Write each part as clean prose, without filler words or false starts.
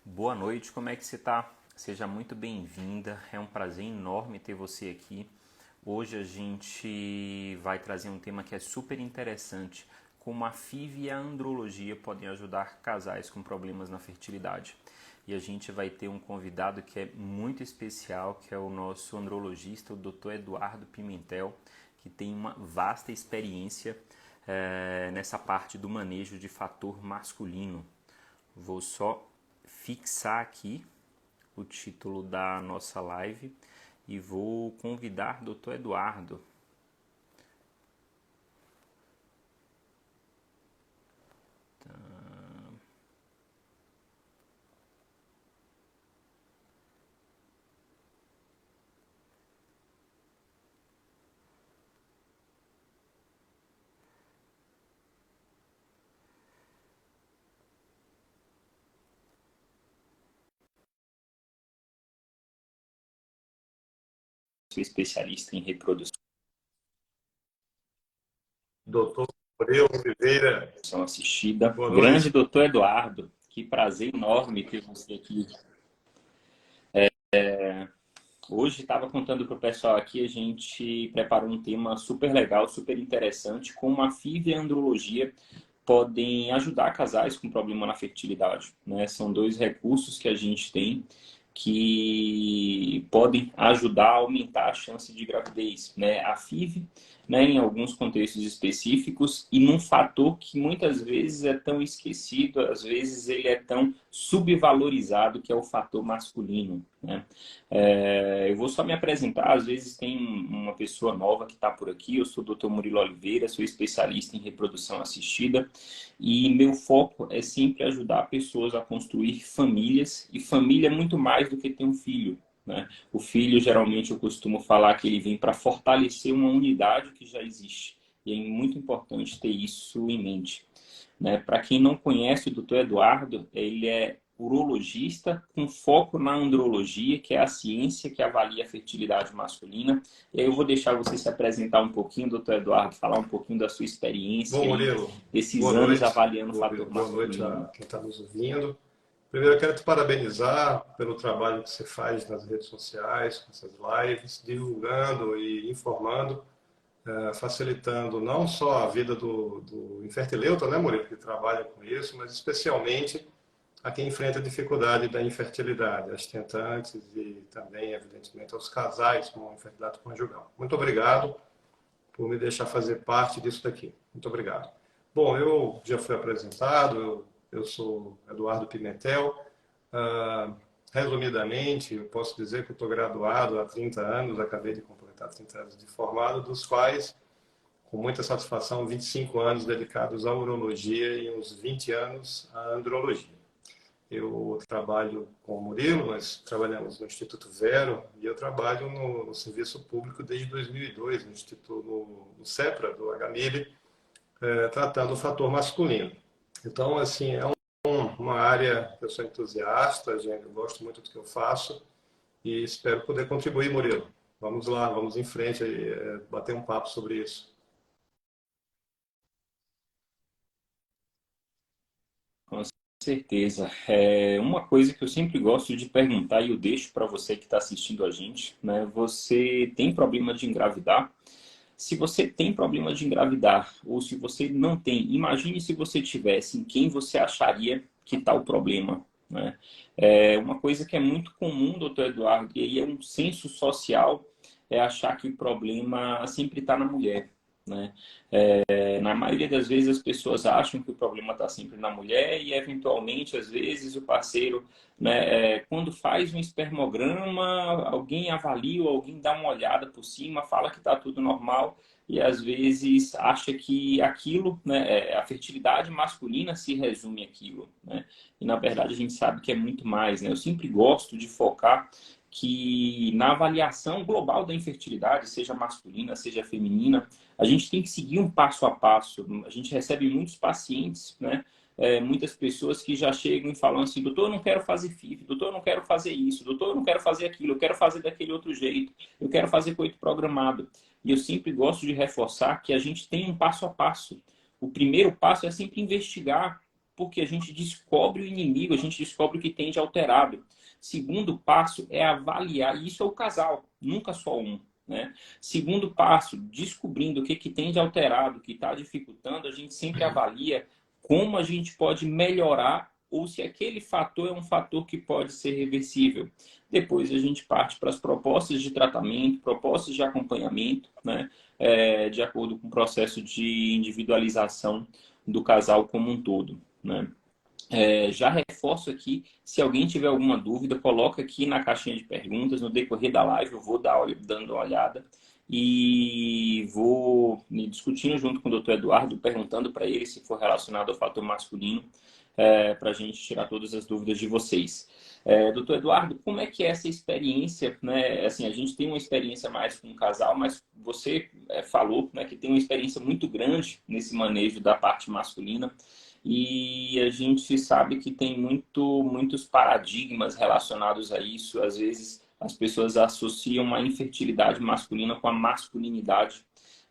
Boa noite, como é que você está? Seja muito bem-vinda, é um prazer enorme ter você aqui. Hoje a gente vai trazer um tema que é super interessante, como a FIV e a andrologia podem ajudar casais com problemas na fertilidade. E a gente vai ter um convidado que é muito especial, que é o nosso andrologista, o Dr. Eduardo Pimentel, que tem uma vasta experiência nessa parte do manejo de fator masculino. Vou só fixar aqui o título da nossa live e vou convidar o Dr. Eduardo. Sou especialista em reprodução Doutor Murilo Oliveira, assistida. boa Grande noite. Dr. Eduardo, que prazer enorme ter você aqui. Hoje estava contando para o pessoal aqui, a gente preparou um tema super legal, super interessante, como a FIV e a andrologia podem ajudar casais com problema na fertilidade, né? São dois recursos que a gente tem que podem ajudar a aumentar a chance de gravidez, né? A FIV, né, em alguns contextos específicos e num fator que muitas vezes é tão esquecido, às vezes ele é tão subvalorizado, que é o fator masculino, né? Eu vou só me apresentar, às vezes tem uma pessoa nova que está por aqui. Eu sou o Dr. Murilo Oliveira, sou especialista em reprodução assistida e meu foco é sempre ajudar pessoas a construir famílias, e família é muito mais do que ter um filho, né? O filho, geralmente, eu costumo falar que ele vem para fortalecer uma unidade que já existe, e é muito importante ter isso em mente, né? Para quem não conhece o Dr. Eduardo, ele é urologista com foco na andrologia, que é a ciência que avalia a fertilidade masculina. E aí eu vou deixar você se apresentar um pouquinho, doutor Eduardo, falar um pouquinho da sua Bom, experiência aí, Murilo, desses boa anos noite. avaliando o fator Boa noite masculino. a quem está nos ouvindo. Primeiro, eu quero te parabenizar pelo trabalho que você faz nas redes sociais, com essas lives, divulgando e informando, facilitando não só a vida do infertileuta, né, Murilo, que trabalha com isso, mas especialmente a quem enfrenta a dificuldade da infertilidade, as tentantes e também, evidentemente, aos casais com infertilidade conjugal. Muito obrigado por me deixar fazer parte disso daqui. Muito obrigado. Bom, eu já fui apresentado, eu sou Eduardo Pimentel. Ah, Resumidamente, eu posso dizer que eu estou graduado há 30 anos, acabei de completar 30 anos de formado, dos quais, com muita satisfação, 25 anos dedicados à urologia e uns 20 anos à andrologia. Eu trabalho com o Murilo, nós trabalhamos no Instituto Vero e eu trabalho no serviço público desde 2002, no Instituto, no CEPRA, do HMIL, tratando o fator masculino. Então, assim, é uma área que eu sou entusiasta, gente, eu gosto muito do que eu faço e espero poder contribuir, Murilo. Vamos lá, vamos em frente e bater um papo sobre isso. Com certeza. Uma coisa que eu sempre gosto de perguntar, e eu deixo para você que está assistindo a gente, né? Você tem problema de engravidar? Se você tem problema de engravidar ou se você não tem, imagine se você tivesse, em quem você acharia que está o problema, né? É uma coisa que é muito comum, doutor Eduardo, e aí é um senso social, é achar que o problema sempre está na mulher, né? Na maioria das vezes as pessoas acham que o problema está sempre na mulher e eventualmente, às vezes, o parceiro, né, quando faz um espermograma, alguém avalia, ou alguém dá uma olhada por cima, fala que está tudo normal e às vezes acha que aquilo, né, a fertilidade masculina se resume àquilo, né? E na verdade a gente sabe que é muito mais, né? Eu sempre gosto de focar que na avaliação global da infertilidade, seja masculina, seja feminina, a gente tem que seguir um passo a passo. A gente recebe muitos pacientes, né? Muitas pessoas que já chegam e falam assim: doutor, eu não quero fazer FIV, doutor, eu não quero fazer isso, doutor, eu não quero fazer aquilo, eu quero fazer daquele outro jeito, eu quero fazer coito programado. E eu sempre gosto de reforçar que a gente tem um passo a passo. O primeiro passo é sempre investigar. porque a gente descobre o inimigo, a gente descobre o que tem de alterado. Segundo passo é avaliar, e isso é o casal, nunca só um, né? Segundo passo, descobrindo o que, que tem de alterado, o que está dificultando, a gente sempre avalia como a gente pode melhorar ou se aquele fator é um fator que pode ser reversível. Depois a gente parte para as propostas de tratamento, propostas de acompanhamento, né? De acordo com o processo de individualização do casal como um todo, né? Já reforço aqui, se alguém tiver alguma dúvida, coloca aqui na caixinha de perguntas, no decorrer da live eu vou dando uma olhada e vou me discutindo junto com o Dr. Eduardo, perguntando para ele se for relacionado ao fator masculino, para a gente tirar todas as dúvidas de vocês. Doutor Eduardo, como é que é essa experiência, né? Assim, a gente tem uma experiência mais com um casal, mas você falou, né, que tem uma experiência muito grande nesse manejo da parte masculina. E a gente sabe que tem muitos paradigmas relacionados a isso. Às vezes as pessoas associam a infertilidade masculina com a masculinidade,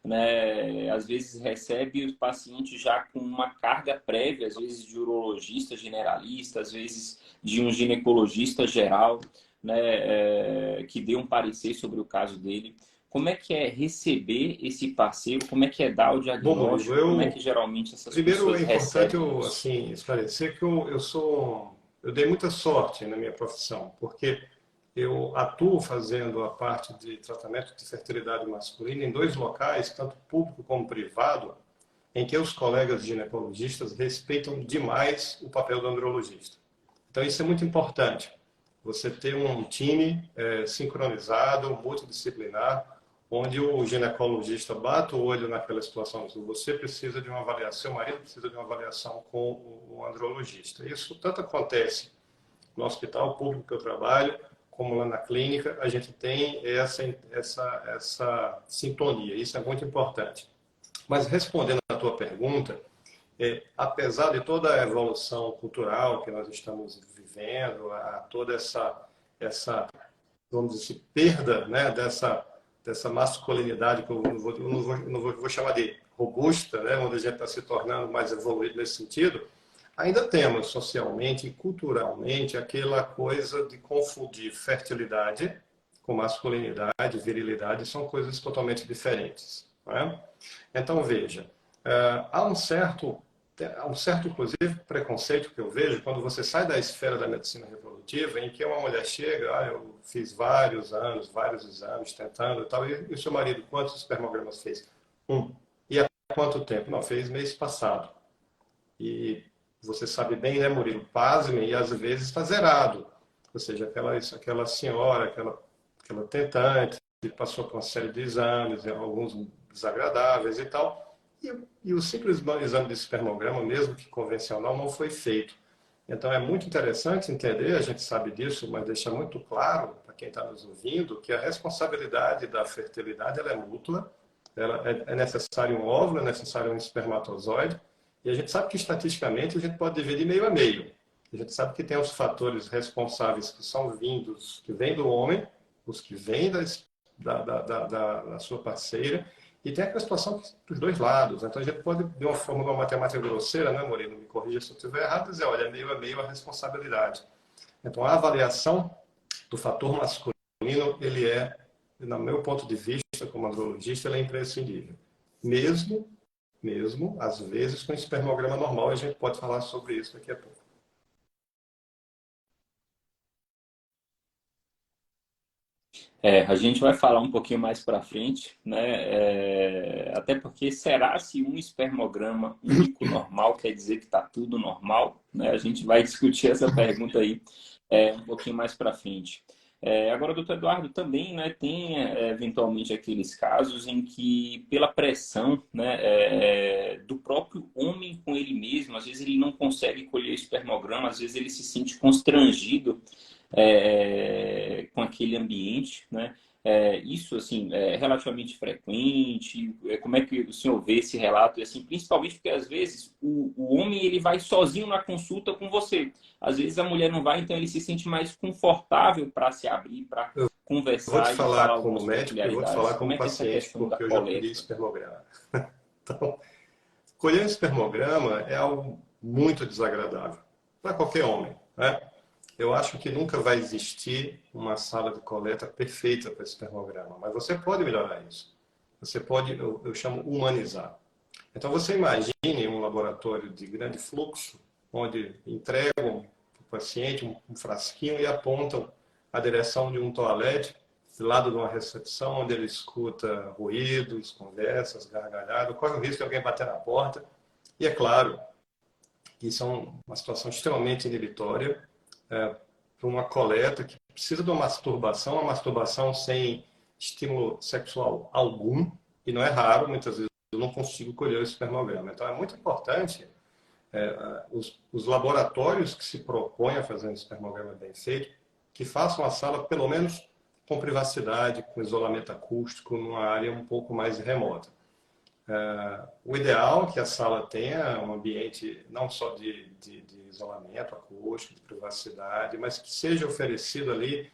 né? Às vezes recebe o paciente já com uma carga prévia, às vezes de urologista generalista, às vezes de um ginecologista geral, né? Que dê um parecer sobre o caso dele. Como é que é receber esse parceiro? Como é que é dar o Bom, Murilo, diagnóstico? Como é que geralmente essas primeiro é pessoas importante recebem eu isso? assim esclarecer que eu dei muita sorte na minha profissão, porque eu atuo fazendo a parte de tratamento de fertilidade masculina em dois locais, tanto público como privado, em que os colegas ginecologistas respeitam demais o papel do andrologista. Então isso é muito importante. Você ter um time sincronizado, multidisciplinar, onde o ginecologista bate o olho naquela situação. Você precisa de uma avaliação, seu marido precisa de uma avaliação com o andrologista. Isso tanto acontece no hospital público que eu trabalho, como lá na clínica, a gente tem essa sintonia. Isso é muito importante. Mas respondendo à tua pergunta, apesar de toda a evolução cultural que nós estamos vivendo, a toda essa vamos dizer, assim, perda, né, dessa masculinidade que eu não vou chamar de robusta, né, onde a gente está se tornando mais evoluído nesse sentido, ainda temos socialmente e culturalmente aquela coisa de confundir fertilidade com masculinidade, virilidade, são coisas totalmente diferentes. Não é? Então, veja, há um certo, inclusive, preconceito que eu vejo quando você sai da esfera da medicina reprodutiva, em que uma mulher chega, eu fiz vários exames tentando e tal, e o seu marido, quantos espermogramas fez? Um. E há quanto tempo? Não, fez mês passado. E você sabe bem, né, Murilo? Pasmem, e às vezes está zerado. Ou seja, aquela senhora, aquela tentante, que passou por uma série de exames, alguns desagradáveis e tal, e o simples exame de espermograma, mesmo que convencional, não foi feito. Então é muito interessante entender, a gente sabe disso, mas deixar muito claro para quem está nos ouvindo que a responsabilidade da fertilidade ela é mútua, é necessário um óvulo, é necessário um espermatozoide, e a gente sabe que estatisticamente a gente pode dividir meio a meio. A gente sabe que tem os fatores responsáveis que são vindos, que vêm do homem, os que vêm da sua parceira, e tem aquela situação dos dois lados. Então a gente pode, de uma forma, uma matemática grosseira, né, Moreno? Me corrija se eu estiver errado, dizer, olha, é meio a meio a responsabilidade. Então a avaliação do fator masculino, ele no meu ponto de vista, como andrologista, ele é imprescindível. Mesmo, às vezes, com espermograma normal, a gente pode falar sobre isso daqui a pouco. A gente vai falar um pouquinho mais para frente, né? Até porque será se um espermograma único normal quer dizer que está tudo normal, né? A gente vai discutir essa pergunta aí um pouquinho mais para frente. Agora, doutor Eduardo, também, né, tem eventualmente aqueles casos em que, pela pressão, né, do próprio homem com ele mesmo, às vezes ele não consegue colher espermograma, às vezes ele se sente constrangido com aquele ambiente, né? Isso, assim, é relativamente frequente. Como é que o senhor vê esse relato? E, assim, principalmente porque, às vezes, o homem ele vai sozinho na consulta com você. Às vezes, a mulher não vai, então ele se sente mais confortável para se abrir, para Eu vou te conversar e falar falar como algumas médico e vou te peculiaridades. falar Como como é que é essa paciente, questão da porque eu já colhi coleta? espermograma. Então, colher um espermograma é algo muito desagradável para qualquer homem, né? Eu acho que nunca vai existir uma sala de coleta perfeita para espermograma, mas você pode melhorar isso. Você pode, eu chamo humanizar. Então você imagine um laboratório de grande fluxo, onde entregam para o paciente um frasquinho e apontam a direção de um toalete, do lado de uma recepção, onde ele escuta ruídos, conversas, gargalhadas, corre o risco de alguém bater na porta. E é claro, isso é uma situação extremamente inibitória para uma coleta que precisa de uma masturbação sem estímulo sexual algum, e não é raro, muitas vezes eu não consigo colher o espermograma. Então é muito importante os laboratórios que se propõem a fazer um espermograma bem feito, que façam a sala pelo menos com privacidade, com isolamento acústico, numa área um pouco mais remota. O ideal é que a sala tenha um ambiente não só de isolamento acústico, de privacidade, mas que seja oferecido ali,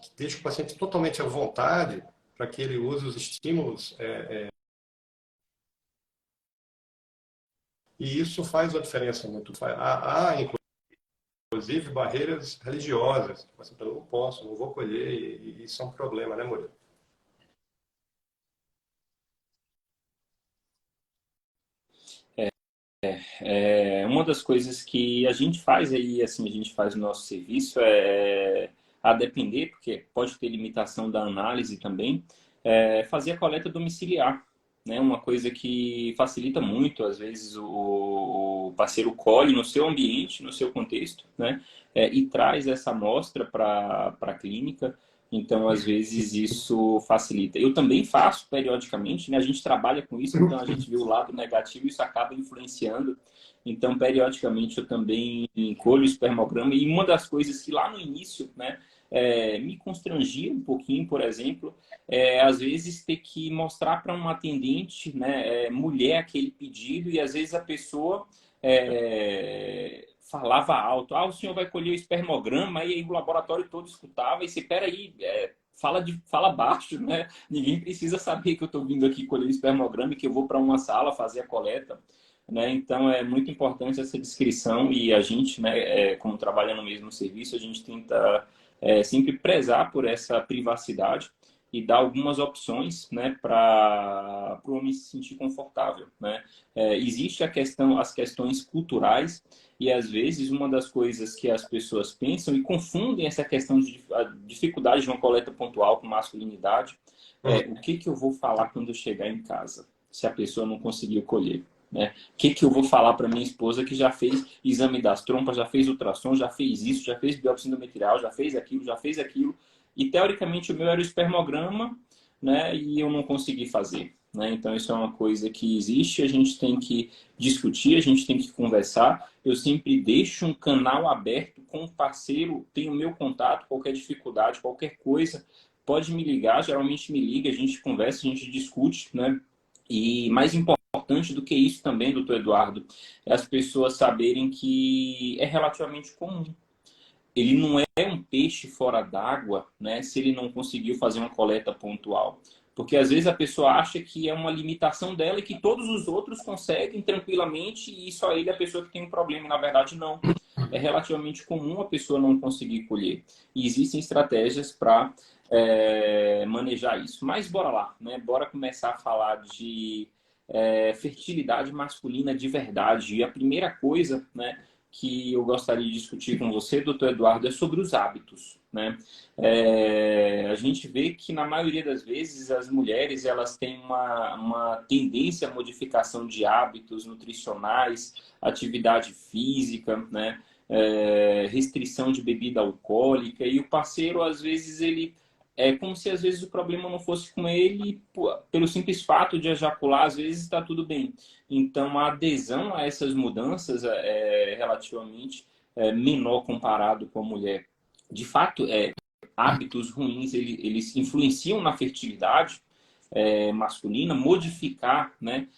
que deixe o paciente totalmente à vontade para que ele use os estímulos. E isso faz uma diferença muito. Há, inclusive, barreiras religiosas. Você fala, não posso, não vou colher, e isso é um problema, né, Murilo? Uma das coisas que a gente faz aí, assim, a gente faz o nosso serviço a depender, porque pode ter limitação da análise também, fazer a coleta domiciliar, né? Uma coisa que facilita muito, às vezes o parceiro colhe no seu ambiente, no seu contexto, né? E traz essa amostra para a clínica. Então, às vezes, isso facilita. Eu também faço periodicamente, né? A gente trabalha com isso, então a gente vê o lado negativo e isso acaba influenciando. Então, periodicamente, eu também colho o espermograma. E uma das coisas que lá no início, né, me constrangia um pouquinho, por exemplo, às vezes ter que mostrar para uma atendente, né, mulher aquele pedido e às vezes a pessoa falava alto, o senhor vai colher o espermograma, e aí o laboratório todo escutava, e você, peraí, fala baixo, né? Ninguém precisa saber que eu estou vindo aqui colher o espermograma e que eu vou para uma sala fazer a coleta, né? Então é muito importante essa descrição e a gente, né, como trabalha no mesmo serviço, a gente tenta sempre prezar por essa privacidade e dar algumas opções, né, para o homem se sentir confortável, né? Existe as questões culturais e às vezes uma das coisas que as pessoas pensam e confundem essa questão de a dificuldade de uma coleta pontual com masculinidade o que eu vou falar quando eu chegar em casa se a pessoa não conseguiu colher, né? O que eu vou falar para minha esposa que já fez exame das trompas, já fez ultrassom, já fez isso, já fez biópsia endometrial, já fez aquilo, e teoricamente o meu era o espermograma, né? E eu não consegui fazer, né? Então isso é uma coisa que existe, a gente tem que discutir, a gente tem que conversar. Eu sempre deixo um canal aberto com o parceiro, tem o meu contato, qualquer dificuldade, qualquer coisa, pode me ligar, geralmente me liga, a gente conversa, a gente discute, né? E mais importante do que isso também, doutor Eduardo, é as pessoas saberem que é relativamente comum. Ele não é um peixe fora d'água, né, se ele não conseguiu fazer uma coleta pontual. Porque às vezes a pessoa acha que é uma limitação dela e que todos os outros conseguem tranquilamente e só ele é a pessoa que tem um problema. Na verdade, não. É relativamente comum a pessoa não conseguir colher. E existem estratégias para manejar isso. Mas bora lá, né? Bora começar a falar de fertilidade masculina de verdade. E a primeira coisa, né, que eu gostaria de discutir com você, doutor Eduardo, é sobre os hábitos, né? A gente vê que na maioria das vezes as mulheres elas têm uma tendência à modificação de hábitos nutricionais, atividade física, né? Restrição de bebida alcoólica e o parceiro às vezes ele como se às vezes o problema não fosse com ele, pelo simples fato de ejacular, às vezes está tudo bem. Então, a adesão a essas mudanças é relativamente menor comparado com a mulher. De fato, hábitos ruins, eles influenciam na fertilidade masculina, modificar, né,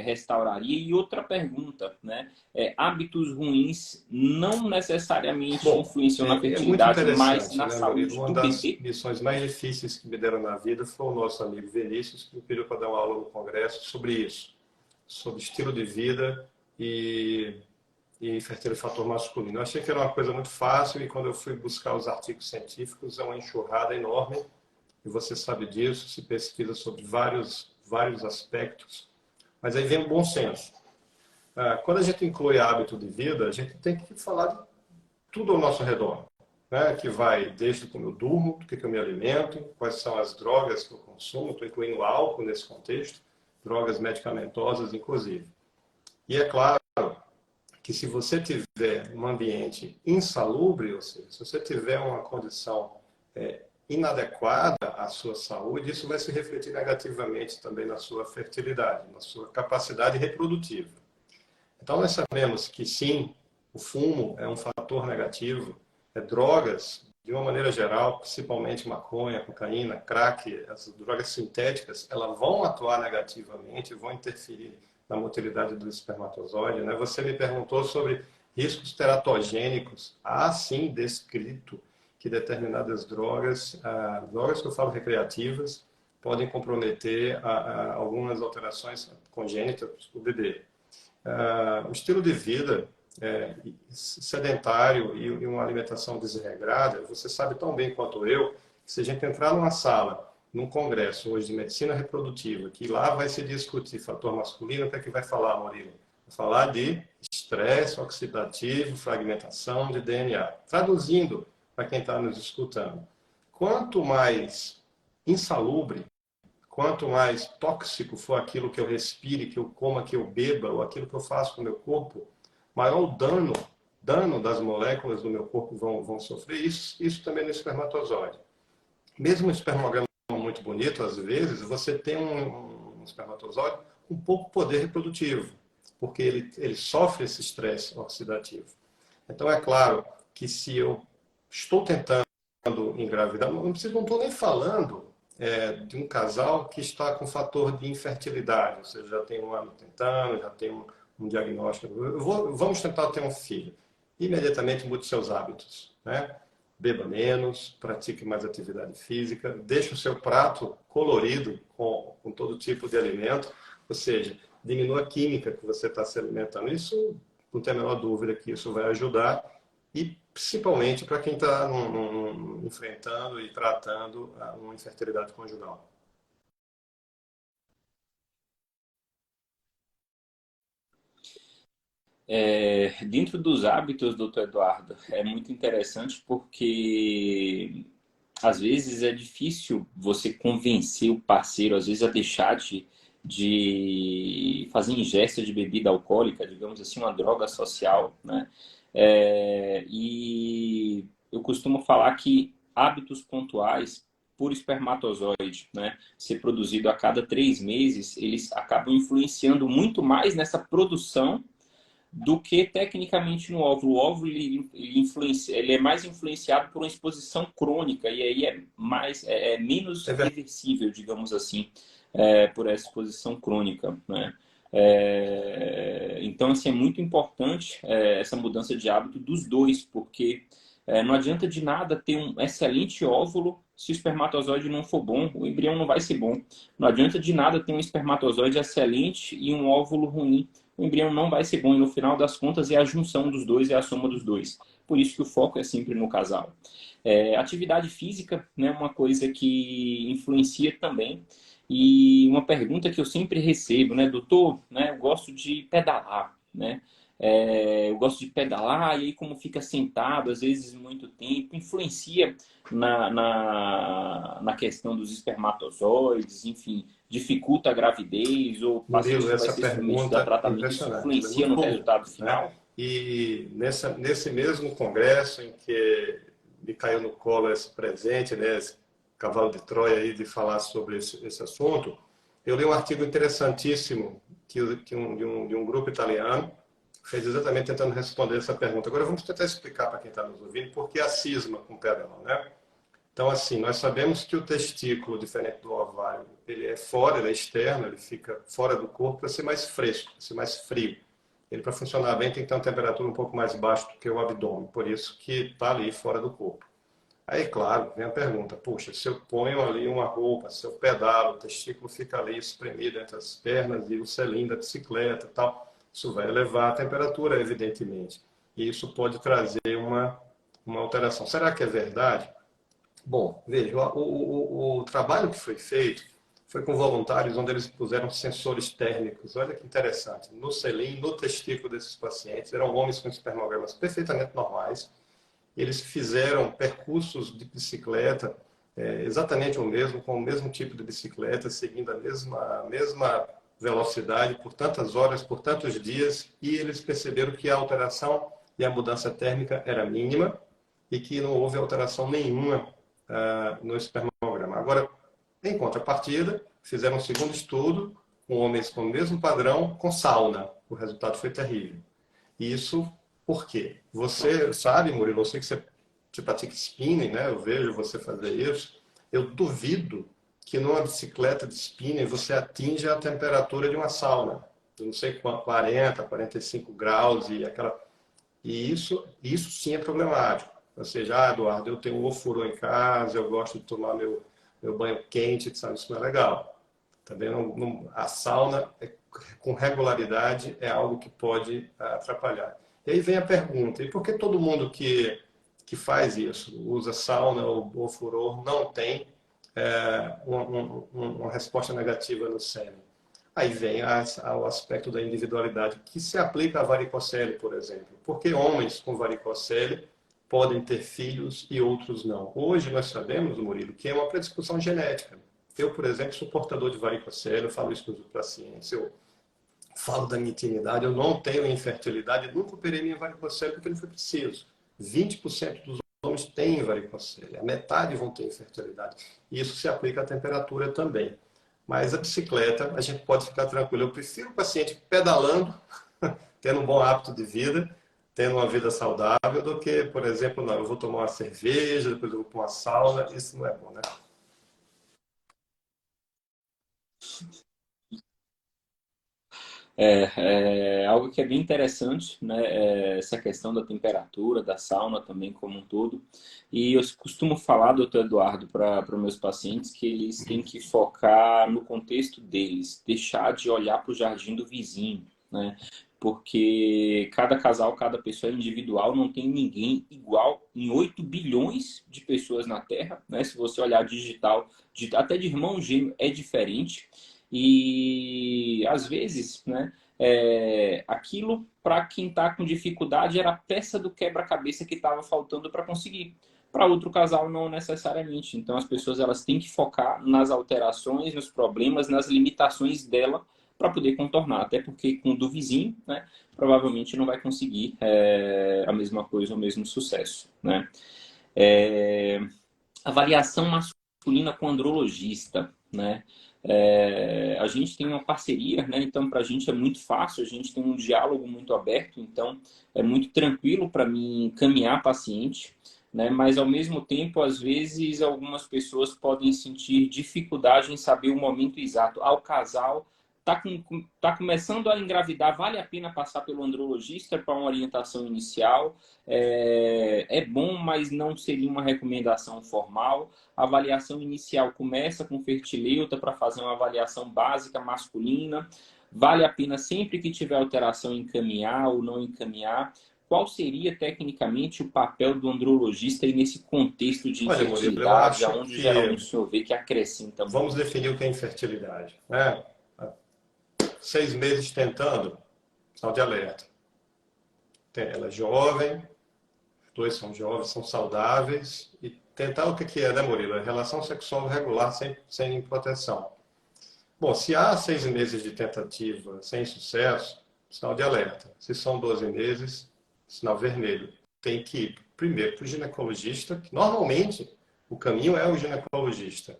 restauraria. E outra pergunta, né, hábitos ruins não necessariamente Bom, influenciam na é muito fertilidade, mas interessante, na né, Murilo? saúde Uma do das bebê. lições mais difíceis que me deram na vida foi o nosso amigo Vinícius, que me pediu para dar uma aula no congresso sobre isso, sobre estilo de vida e, e infertilidade fator masculino. Eu achei que era uma coisa muito fácil e quando eu fui buscar os artigos científicos é uma enxurrada enorme e você sabe disso, se pesquisa sobre vários aspectos, mas aí vem o bom senso. Quando a gente inclui hábito de vida, a gente tem que falar de tudo ao nosso redor, né? Que vai desde como eu durmo, do que eu me alimento, quais são as drogas que eu consumo, estou incluindo álcool nesse contexto, drogas medicamentosas, inclusive. E é claro que se você tiver um ambiente insalubre, ou seja, se você tiver uma condição inadequada à sua saúde, isso vai se refletir negativamente também na sua fertilidade, na sua capacidade reprodutiva. Então, nós sabemos que sim, o fumo é um fator negativo, drogas, de uma maneira geral, principalmente maconha, cocaína, crack, essas drogas sintéticas, elas vão atuar negativamente, vão interferir na motilidade do espermatozoide. Né? Você me perguntou sobre riscos teratogênicos. Há sim descrito que determinadas drogas, drogas que eu falo recreativas, podem comprometer algumas alterações congênitas do bebê. O estilo de vida sedentário e uma alimentação desregrada, você sabe tão bem quanto eu, que se a gente entrar numa sala, num congresso hoje de medicina reprodutiva, que lá vai se discutir fator masculino, o que é que vai falar, Murilo? Vai falar de estresse oxidativo, fragmentação de DNA. Traduzindo para quem está nos escutando, quanto mais insalubre, quanto mais tóxico for aquilo que eu respire, que eu coma, que eu beba, ou aquilo que eu faço com o meu corpo, maior o dano das moléculas do meu corpo vão sofrer. Isso também no espermatozoide. Mesmo um espermograma muito bonito, às vezes, você tem um espermatozoide com pouco poder reprodutivo, porque ele sofre esse estresse oxidativo. Então, é claro que se eu estou tentando engravidar, não estou nem falando de um casal que está com fator de infertilidade, ou seja, já tem um ano tentando, já tem um diagnóstico. Vamos tentar ter um filho. Imediatamente mude seus hábitos, né? Beba menos, pratique mais atividade física, deixe o seu prato colorido com todo tipo de alimento, ou seja, diminua a química que você está se alimentando. Isso, não tem a menor dúvida que isso vai ajudar, e principalmente para quem está enfrentando e tratando uma infertilidade conjugal. Dentro dos hábitos, doutor Eduardo, é muito interessante porque às vezes é difícil você convencer o parceiro, às vezes, a deixar de fazer ingesta de bebida alcoólica, digamos assim, uma droga social, né? E eu costumo falar que hábitos pontuais por espermatozoide, né, ser produzido a cada 3 meses, eles acabam influenciando muito mais nessa produção do que tecnicamente no óvulo. O óvulo ele é mais influenciado por uma exposição crônica e aí é menos reversível, digamos assim, por essa exposição crônica, né? Então, assim, é muito importante essa mudança de hábito dos dois, porque não adianta de nada ter um excelente óvulo se o espermatozoide não for bom, o embrião não vai ser bom. Não adianta de nada ter um espermatozoide excelente e um óvulo ruim, o embrião não vai ser bom. E no final das contas é a junção dos dois, é a soma dos dois. Por isso que o foco é sempre no casal. Atividade física, né, uma coisa que influencia também. E uma pergunta que eu sempre recebo, né, doutor, né, eu gosto de pedalar, né? Eu gosto de pedalar e aí como fica sentado, às vezes muito tempo, influencia na questão dos espermatozoides, enfim, dificulta a gravidez, ou o paciente Murilo, que vai essa ser submetido a pergunta é tratamento, isso impressionante, ela é influencia muito no comum, resultado né? final? E nesse mesmo congresso em que me caiu no colo esse presente, né, esse cavalo de Troia aí de falar sobre esse assunto, eu li um artigo interessantíssimo de um grupo italiano fez exatamente tentando responder essa pergunta. Agora vamos tentar explicar para quem está nos ouvindo por que a cisma com pedal, né? Então, assim, nós sabemos que o testículo, diferente do ovário, ele é fora, ele é externo, ele fica fora do corpo para ser mais fresco, para ser mais frio. Ele, para funcionar bem, tem que ter uma temperatura um pouco mais baixa do que o abdômen, por isso que está ali fora do corpo. Aí, claro, vem a pergunta, puxa, se eu ponho ali uma roupa, se eu pedalo, o testículo fica ali espremido entre as pernas e o selim da bicicleta e tal, Isso vai elevar a temperatura, evidentemente. E isso pode trazer uma alteração. Será que é verdade? Bom, veja, o trabalho que foi feito foi com voluntários onde eles puseram sensores térmicos. Olha que interessante. No selim, no testículo desses pacientes, eram homens com espermogramas perfeitamente normais. Eles fizeram percursos de bicicleta, exatamente o mesmo, com o mesmo tipo de bicicleta, seguindo a mesma velocidade por tantas horas, por tantos dias, e eles perceberam que a alteração e a mudança térmica era mínima e que não houve alteração nenhuma no espermograma. Agora, em contrapartida, fizeram um segundo estudo com homens com o mesmo padrão, com sauna. O resultado foi terrível. Isso por quê? Você sabe, Murilo, eu sei que você pratica spinning, né? Eu vejo você fazer isso. Eu duvido que numa bicicleta de spinning você atinja a temperatura de uma sauna. Eu não sei quanto, 40, 45 graus e aquela... E isso sim é problemático. Ou seja, Eduardo, eu tenho um ofurô em casa, eu gosto de tomar meu banho quente, sabe? Isso não é legal. Também a sauna, com regularidade, é algo que pode atrapalhar. E aí vem a pergunta, e por que todo mundo que faz isso, usa sauna ou furor, não tem uma resposta negativa no sêmen? Aí vem o aspecto da individualidade, que se aplica a varicocele, por exemplo. Porque homens com varicocele podem ter filhos e outros não. Hoje nós sabemos, Murilo, que é uma predisposição genética. Eu, por exemplo, sou portador de varicocele, eu falo isso para os pacientes, eu falo da minha intimidade, eu não tenho infertilidade, eu nunca operei minha varicocele porque não foi preciso. 20% dos homens têm varicocele, a metade vão ter infertilidade. E isso se aplica à temperatura também. Mas a bicicleta, a gente pode ficar tranquilo. Eu prefiro o paciente pedalando, tendo um bom hábito de vida, tendo uma vida saudável, do que, por exemplo, não, eu vou tomar uma cerveja, depois eu vou para uma sauna. Isso não é bom, né? É algo que é bem interessante, né? Essa questão da temperatura, da sauna também como um todo. E eu costumo falar, doutor Eduardo, para os meus pacientes que eles têm que focar no contexto deles, deixar de olhar para o jardim do vizinho, né? Porque cada casal, cada pessoa é individual, não tem ninguém igual em 8 bilhões de pessoas na Terra, né? Se você olhar digital, até de irmão gêmeo é diferente. E às vezes, né, aquilo para quem está com dificuldade era a peça do quebra-cabeça que estava faltando para conseguir. Para outro casal, não necessariamente. Então, as pessoas elas têm que focar nas alterações, nos problemas, nas limitações dela para poder contornar. Até porque com o do vizinho, né, provavelmente não vai conseguir a mesma coisa, o mesmo sucesso. Né? É, avaliação masculina com andrologista, né? A gente tem uma parceria, né? Então para a gente é muito fácil, a gente tem um diálogo muito aberto, então é muito tranquilo para mim encaminhar paciente, né? Mas ao mesmo tempo, às vezes algumas pessoas podem sentir dificuldade em saber o momento exato. Ao casal tá começando a engravidar, vale a pena passar pelo andrologista para uma orientação inicial. É bom, mas não seria uma recomendação formal. A avaliação inicial começa com fertileuta para fazer uma avaliação básica masculina. Vale a pena sempre que tiver alteração encaminhar ou não encaminhar. Qual seria tecnicamente o papel do andrologista aí nesse contexto de Olha, Murilo, eu infertilidade, acho aonde que geralmente o senhor vê que acrescenta vamos muito? definir o que é infertilidade, né? 6 meses tentando, sinal de alerta. Ela é jovem, os dois são jovens, são saudáveis, e tentar o que é, né, Murilo? É relação sexual regular sem proteção. Bom, se há 6 meses de tentativa sem sucesso, sinal de alerta. Se são 12 meses, sinal vermelho. Tem que ir primeiro para o ginecologista, que normalmente o caminho é o ginecologista.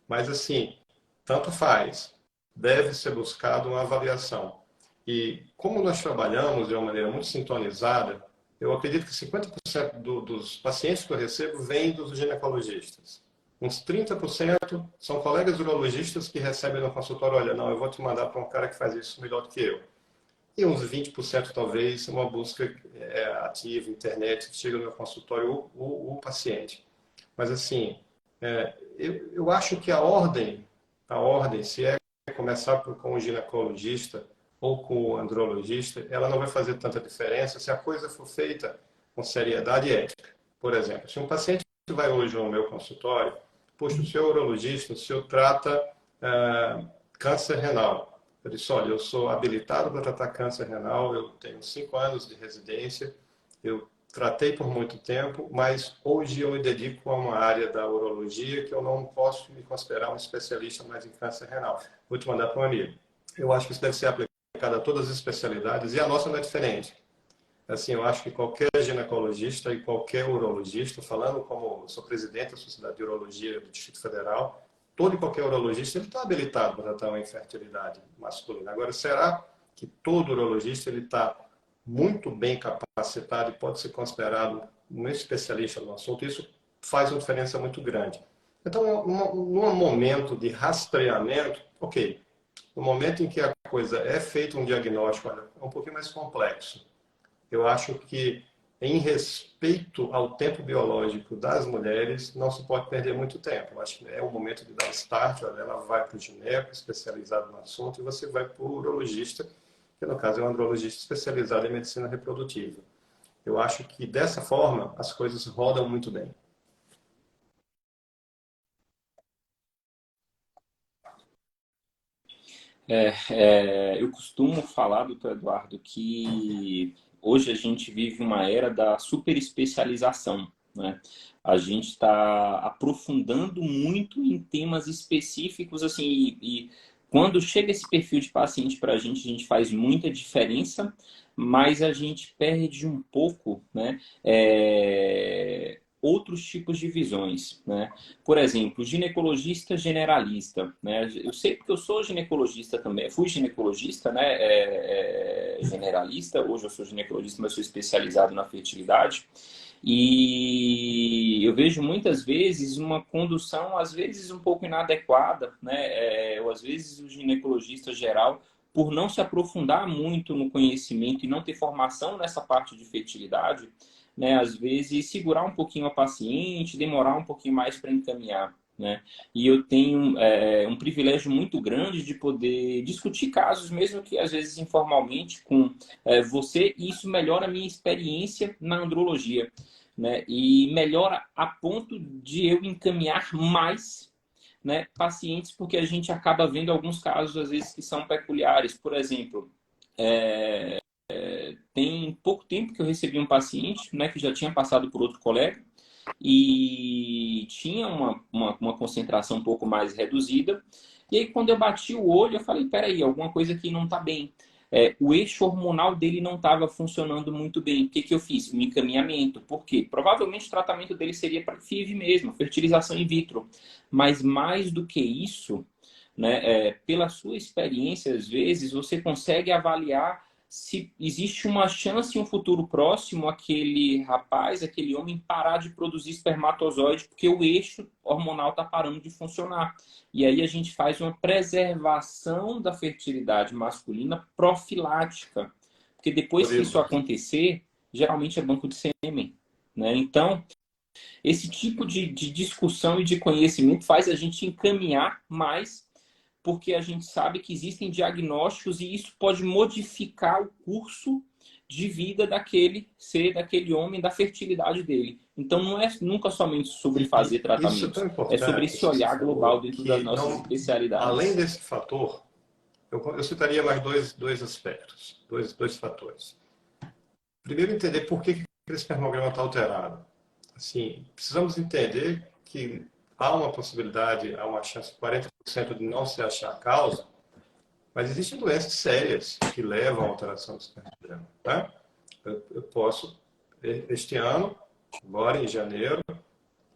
Mas assim, tanto faz. Deve ser buscado uma avaliação. E como nós trabalhamos de uma maneira muito sintonizada, eu acredito que 50% dos pacientes que eu recebo vêm dos ginecologistas. Uns 30% são colegas urologistas que recebem no consultório, olha, não, eu vou te mandar para um cara que faz isso melhor do que eu. E uns 20% talvez uma busca ativa, internet, que chega no meu consultório o paciente. Mas assim, eu acho que a ordem, se é começar com o ginecologista, ou com o andrologista, ela não vai fazer tanta diferença se a coisa for feita com seriedade e ética. Por exemplo, se um paciente vai hoje ao meu consultório, poxa, o seu urologista, o senhor trata câncer renal. Eu disse, olha, eu sou habilitado para tratar câncer renal, eu tenho 5 anos de residência, eu tratei por muito tempo, mas hoje eu me dedico a uma área da urologia que eu não posso me considerar um especialista mais em câncer renal. Vou te mandar para um amigo. Eu acho que isso deve ser aplicado a todas as especialidades e a nossa não é diferente. Assim, eu acho que qualquer ginecologista e qualquer urologista, falando como sou presidente da Sociedade de Urologia do Distrito Federal, todo e qualquer urologista ele está habilitado para tratar uma infertilidade masculina. Agora, será que todo urologista ele está muito bem capacitado e pode ser considerado um especialista no assunto? Isso faz uma diferença muito grande. Então, num momento de rastreamento, ok, no momento em que a coisa é feito um diagnóstico, olha, é um pouquinho mais complexo. Eu acho que, em respeito ao tempo biológico das mulheres, não se pode perder muito tempo. Eu acho que é o momento de dar start, ela vai para o gineco, especializado no assunto, e você vai para o urologista, que no caso é um andrologista especializado em medicina reprodutiva. Eu acho que, dessa forma, as coisas rodam muito bem. Eu costumo falar, doutor Eduardo, que hoje a gente vive uma era da superespecialização, né? A gente está aprofundando muito em temas específicos, assim, e quando chega esse perfil de paciente para a gente faz muita diferença, mas a gente perde um pouco, né? Outros tipos de visões, né? Por exemplo, ginecologista generalista, né? Eu sei porque eu sou ginecologista também, fui ginecologista, né? Generalista, hoje eu sou ginecologista, mas sou especializado na fertilidade. E eu vejo muitas vezes uma condução, às vezes um pouco inadequada, né? Ou às vezes o ginecologista geral, por não se aprofundar muito no conhecimento e não ter formação nessa parte de fertilidade, né? Às vezes segurar um pouquinho a paciente, demorar um pouquinho mais para encaminhar, né? E eu tenho um privilégio muito grande de poder discutir casos, mesmo que às vezes informalmente, com você, e isso melhora a minha experiência na andrologia, né? E melhora a ponto de eu encaminhar mais, né, pacientes, porque a gente acaba vendo alguns casos, às vezes, que são peculiares. Por exemplo, tem pouco tempo que eu recebi um paciente, né, que já tinha passado por outro colega e tinha uma concentração um pouco mais reduzida. E aí, quando eu bati o olho, eu falei, peraí, alguma coisa aqui não está bem. O eixo hormonal dele não estava funcionando muito bem. O que, que eu fiz? Um encaminhamento. Por quê? Provavelmente o tratamento dele seria para FIV mesmo, fertilização in vitro. Mas mais do que isso, né, pela sua experiência, às vezes, você consegue avaliar se existe uma chance em um futuro próximo aquele rapaz, aquele homem parar de produzir espermatozoide porque o eixo hormonal está parando de funcionar. E aí a gente faz uma preservação da fertilidade masculina profilática. Porque depois que isso acontecer, geralmente é banco de sêmen, né? Então, esse tipo de discussão e de conhecimento faz a gente encaminhar mais, porque a gente sabe que existem diagnósticos e isso pode modificar o curso de vida daquele ser, daquele homem, da fertilidade dele. Então não é nunca somente sobre fazer Isso é tão tratamentos, é sobre importante, esse isso que você olhar global falou, dentro das que nossas não, além especialidades. desse fator, eu citaria mais dois aspectos, dois fatores. Primeiro, entender por que o espermograma está alterado. Assim, precisamos entender que há uma possibilidade, há uma chance de 40% de não se achar a causa, mas existem doenças sérias que levam à alteração do espermograma. Tá? Eu posso, este ano, agora em janeiro,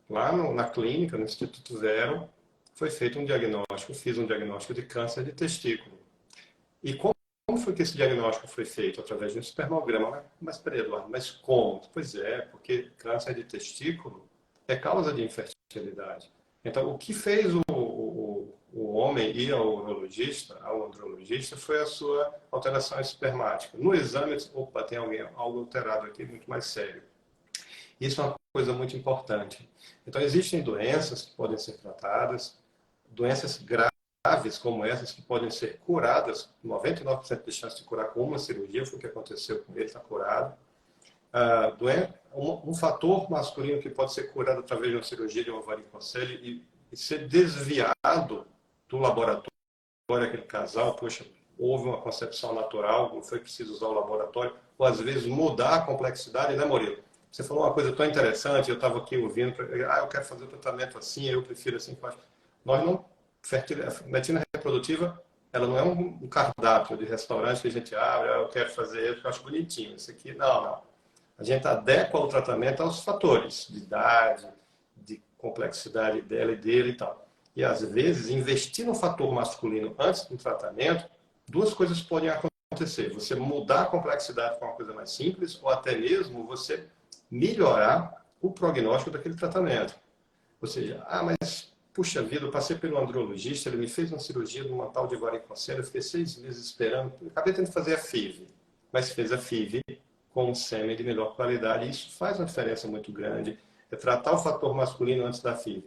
lá na clínica, no Instituto Zero, foi feito um diagnóstico, fiz um diagnóstico de câncer de testículo. E como foi que esse diagnóstico foi feito? Através de um espermograma. Mas, peraí, Eduardo, mas como? Pois é, porque câncer de testículo é causa de infertilidade. Então, o que fez o homem ir ao urologista, ao andrologista, foi a sua alteração espermática. No exame, opa, tem algo alterado aqui, muito mais sério. Isso é uma coisa muito importante. Então, existem doenças que podem ser tratadas, doenças graves graves como essas, que podem ser curadas, 99% de chance de curar com uma cirurgia, foi o que aconteceu com ele, está curado. Um fator masculino que pode ser curado através de uma cirurgia de uma varicocele e ser desviado do laboratório, aquele casal, poxa, houve uma concepção natural, não foi preciso usar o laboratório, ou às vezes mudar a complexidade, né, Murilo? Você falou uma coisa tão interessante, eu estava aqui ouvindo, eu quero fazer o tratamento assim, eu prefiro assim. Nós não, medicina reprodutiva, ela não é um cardápio de restaurante que a gente abre, eu quero fazer isso, eu acho bonitinho, isso aqui, não. A gente adequa o tratamento aos fatores de idade, de complexidade dela e dele e tal. E às vezes, investir no fator masculino antes do tratamento, duas coisas podem acontecer. Você mudar a complexidade com uma coisa mais simples, ou até mesmo você melhorar o prognóstico daquele tratamento. Ou seja, mas puxa vida, eu passei pelo andrologista, ele me fez uma cirurgia de uma tal de varicocele, eu fiquei 6 meses esperando, acabei tendo que fazer a FIV, mas fez a FIV com um sêmen de melhor qualidade, e isso faz uma diferença muito grande, é tratar o fator masculino antes da FIV.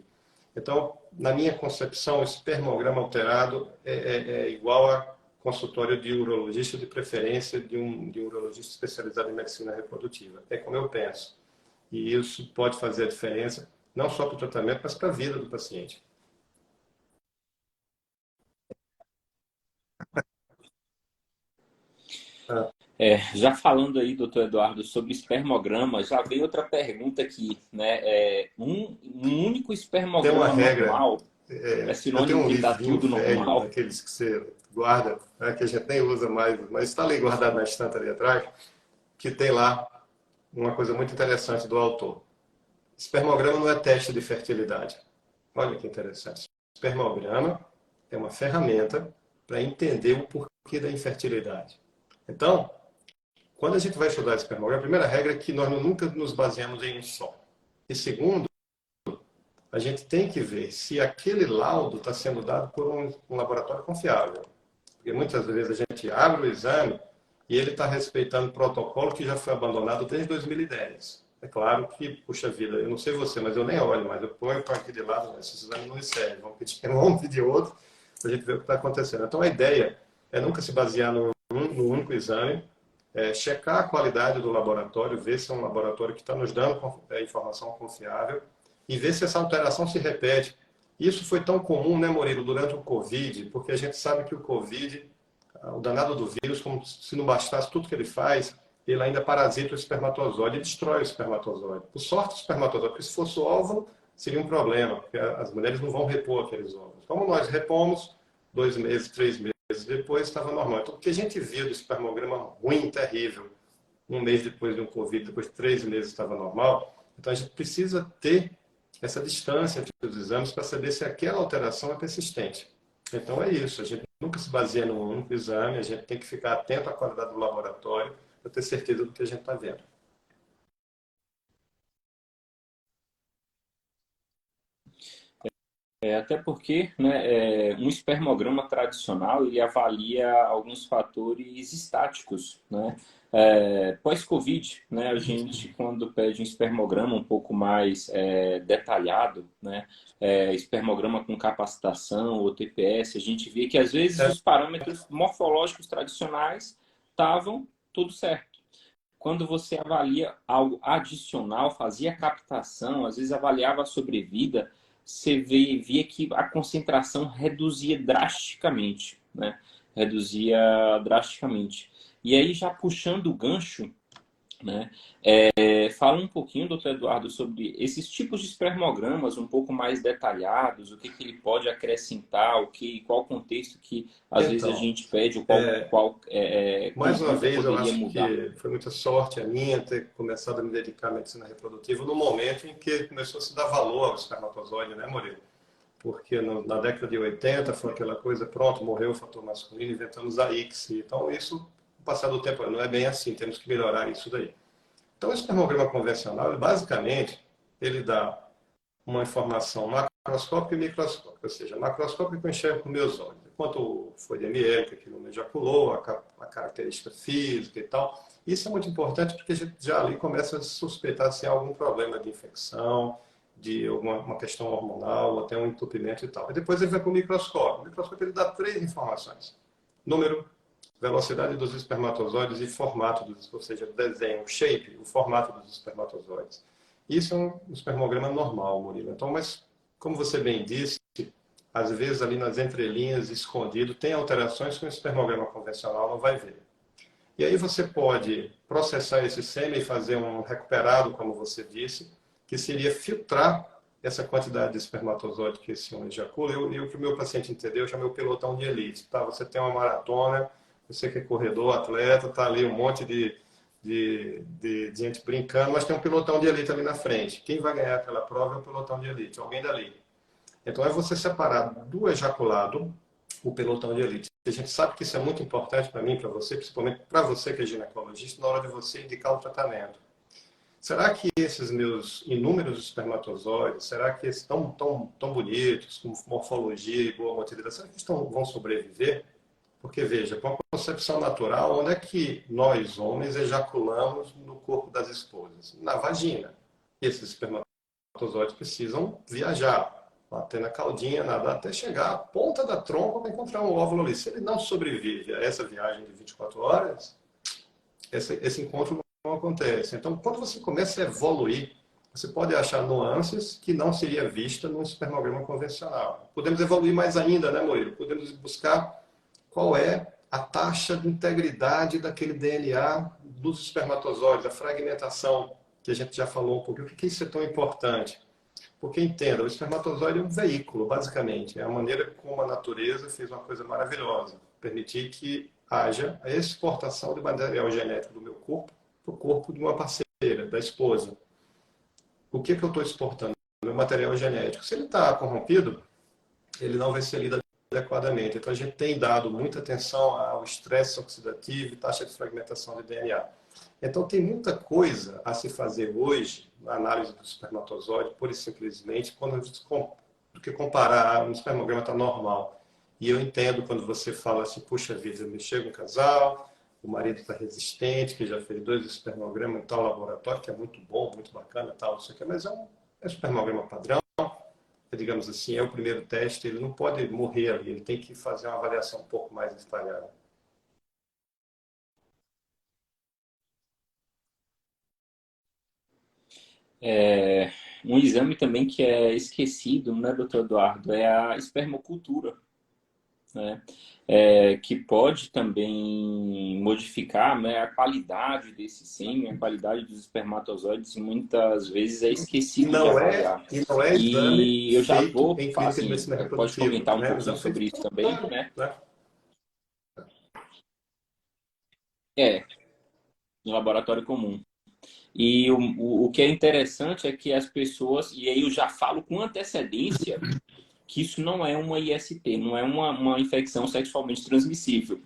Então, na minha concepção, o espermograma alterado é igual a consultório de urologista, de preferência de um urologista especializado em medicina reprodutiva. É como eu penso. E isso pode fazer a diferença, não só para o tratamento, mas para a vida do paciente. Já falando aí, doutor Eduardo, sobre espermograma, já veio outra pergunta aqui, né? Um único Tem uma espermograma regra, normal é eu tenho sinônimo um de estar livrinho tudo velho, normal? daqueles que você guarda, né, que a gente nem usa mais, mas está ali guardado na estante ali atrás, que tem lá uma coisa muito interessante do autor. Espermograma não é teste de fertilidade. Olha que interessante. Espermograma é uma ferramenta para entender o porquê da infertilidade. Então, quando a gente vai estudar espermograma, a primeira regra é que nós nunca nos baseamos em um só. E segundo, a gente tem que ver se aquele laudo está sendo dado por um laboratório confiável. Porque muitas vezes a gente abre o exame e ele está respeitando protocolo que já foi abandonado desde 2010. É claro que, puxa vida, eu não sei você, mas eu nem olho mais. Eu ponho para aqui de lado, mas esses exames não me servem. Vamos pedir outro para a gente ver o que está acontecendo. Então, a ideia é nunca se basear no único exame, checar a qualidade do laboratório, ver se é um laboratório que está nos dando informação confiável e ver se essa alteração se repete. Isso foi tão comum, né, Murilo, durante o Covid, porque a gente sabe que o Covid, o danado do vírus, como se não bastasse tudo que ele faz, ele ainda parasita o espermatozoide e destrói o espermatozoide. Por sorte, o espermatozoide, porque se fosse o óvulo, seria um problema, porque as mulheres não vão repor aqueles óvulos. Como nós repomos, 2 meses, 3 meses depois, estava normal. Então, o que a gente via do espermograma ruim, terrível, 1 mês depois de um Covid, depois de 3 meses estava normal, então a gente precisa ter essa distância entre os exames para saber se aquela alteração é persistente. Então é isso, a gente nunca se baseia num único exame, a gente tem que ficar atento à qualidade do laboratório para ter certeza do que a gente está vendo. Até porque, né, um espermograma tradicional ele avalia alguns fatores estáticos, né? Pós-Covid, né, a gente, quando pede um espermograma um pouco mais detalhado, né, espermograma com capacitação ou TPS, a gente vê que às vezes os parâmetros morfológicos tradicionais estavam tudo certo. Quando você avalia algo adicional, fazia captação, às vezes avaliava a sobrevida, você via que a concentração reduzia drasticamente, né? Reduzia drasticamente. E aí, já puxando o gancho, né? Fala um pouquinho, doutor Eduardo, sobre esses tipos de espermogramas um pouco mais detalhados, o que ele pode acrescentar, qual contexto que às vezes a Então, gente pede, qual mais uma conduta vez, eu poderia acho mudar. que foi muita sorte a minha ter começado a me dedicar à medicina reprodutiva no momento em que começou a se dar valor ao espermatozoide, né, Murilo? Porque na década de 80 foi aquela coisa, pronto, morreu o fator masculino, inventamos a ICSI. Então, isso, com o passar do tempo, não é bem assim, temos que melhorar isso daí. Então, o espermograma convencional, basicamente, ele dá uma informação macroscópica e microscópica, ou seja, macroscópica que eu enxergo com meus olhos. Quanto foi de ml, que aquilo me ejaculou, a característica física e tal. Isso é muito importante porque a gente já ali começa a suspeitar se há algum problema de infecção, de uma questão hormonal, ou até um entupimento e tal. E depois ele vai para o microscópio. O microscópio ele dá 3 informações. Número, velocidade dos espermatozoides e formato dos, ou seja, o desenho, o shape, o formato dos espermatozoides. Isso é um espermograma normal, Murilo. Então, mas, como você bem disse, às vezes ali nas entrelinhas, escondido, tem alterações que o espermograma convencional não vai ver. E aí você pode processar esse sêmen e fazer um recuperado, como você disse, que seria filtrar essa quantidade de espermatozoide que esse homem ejacula. E o que o meu paciente entendeu, eu chamei o pelotão de elite. Tá? Você tem uma maratona, você que é corredor, atleta, tá ali um monte de gente brincando, mas tem um pelotão de elite ali na frente. Quem vai ganhar aquela prova é o pelotão de elite, alguém dali. Então é você separar do ejaculado o pelotão de elite. A gente sabe que isso é muito importante para mim, para você, principalmente para você que é ginecologista, na hora de você indicar o tratamento. Será que esses meus inúmeros espermatozoides, será que eles estão tão bonitos, com morfologia e boa motilidade, será que eles vão sobreviver? Porque, veja, com a concepção natural, onde é que nós, homens, ejaculamos no corpo das esposas? Na vagina. E esses espermatozoides precisam viajar, bater na caldinha, nadar até chegar à ponta da trompa para encontrar um óvulo ali. Se ele não sobrevive a essa viagem de 24 horas, esse encontro não acontece. Então, quando você começa a evoluir, você pode achar nuances que não seria vista num espermograma convencional. Podemos evoluir mais ainda, né, Murilo? Podemos buscar qual é a taxa de integridade daquele DNA dos espermatozoides, a fragmentação, que a gente já falou um pouquinho. Por que isso é tão importante? Porque, entenda, o espermatozoide é um veículo, basicamente. É a maneira como a natureza fez uma coisa maravilhosa. Permitir que haja a exportação de material genético do meu corpo para o corpo de uma parceira, da esposa. O que eu estou exportando? O meu material genético. Se ele está corrompido, ele não vai ser lido adequadamente. Então, a gente tem dado muita atenção ao estresse oxidativo e taxa de fragmentação de DNA. Então, tem muita coisa a se fazer hoje na análise do espermatozoide, pura e simplesmente, quando a gente do que comparar um espermograma está normal. E eu entendo quando você fala assim, puxa vida, me chega um casal, o marido está resistente, que já fez 2 espermogramas em tal laboratório, que é muito bom, muito bacana, tal, isso aqui, mas é um espermograma padrão, digamos assim, é o primeiro teste, ele não pode morrer ali, ele tem que fazer uma avaliação um pouco mais detalhada. É, um exame também que é esquecido, né, doutor Eduardo, é a espermocultura, né? Que pode também modificar, né, a qualidade desse sêmen, a qualidade dos espermatozoides, muitas vezes é esquecido de avaliar. E não é exame E eu já feito vou, em clínica de assim, medicina pode reprodutiva, comentar um né? É um pouquinho exame feito sobre em isso também, laboratório, né? né? É, no laboratório comum. E o que é interessante é que as pessoas, e aí eu já falo com antecedência, que isso não é uma IST, não é uma infecção sexualmente transmissível.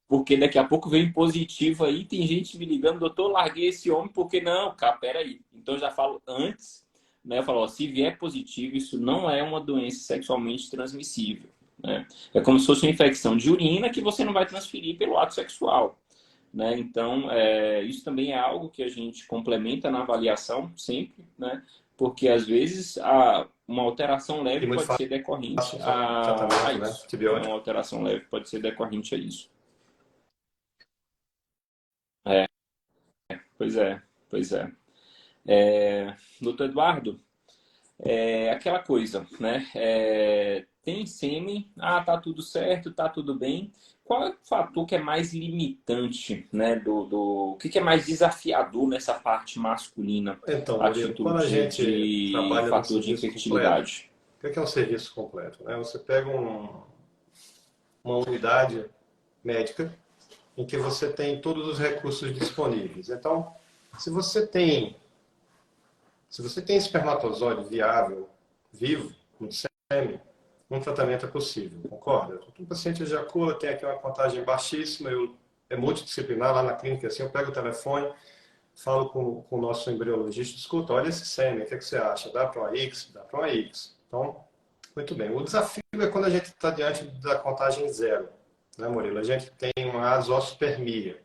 Porque daqui a pouco vem positivo aí, tem gente me ligando, doutor, larguei esse homem, porque não, cara, peraí. Então eu já falo antes, né? Eu falo, ó, se vier positivo, isso não é uma doença sexualmente transmissível, né? É como se fosse uma infecção de urina que você não vai transferir pelo ato sexual, né? Então, isso também é algo que a gente complementa na avaliação sempre, né? Porque às vezes uma alteração E leve muito pode fácil ser decorrente usar o a tratamento, né? isso. Né? Uma Antibiótico. alteração leve pode ser decorrente a isso. É, pois é, pois é. Doutor Eduardo, aquela coisa, né? Tem sêmen, tá tudo certo, tá tudo bem. Qual é o fator que é mais limitante, né? O que é mais desafiador nessa parte masculina Então, a Murilo, título quando a gente de trabalha no fator de serviço completo, infertilidade? o que é um serviço completo, né? Você pega uma unidade médica em que você tem todos os recursos disponíveis. Então, se você tem, se você tem espermatozoide viável, vivo, no sêmen, um tratamento é possível, concorda? O paciente ejacula, tem aqui uma contagem baixíssima, é multidisciplinar, lá na clínica, assim, eu pego o telefone, falo com o nosso embriologista, escuta, olha esse sêmen, o que, é que você acha? Dá para uma X? Dá para uma X. Então, muito bem. O desafio é quando a gente está diante da contagem zero, né, Murilo? A gente tem uma azoospermia,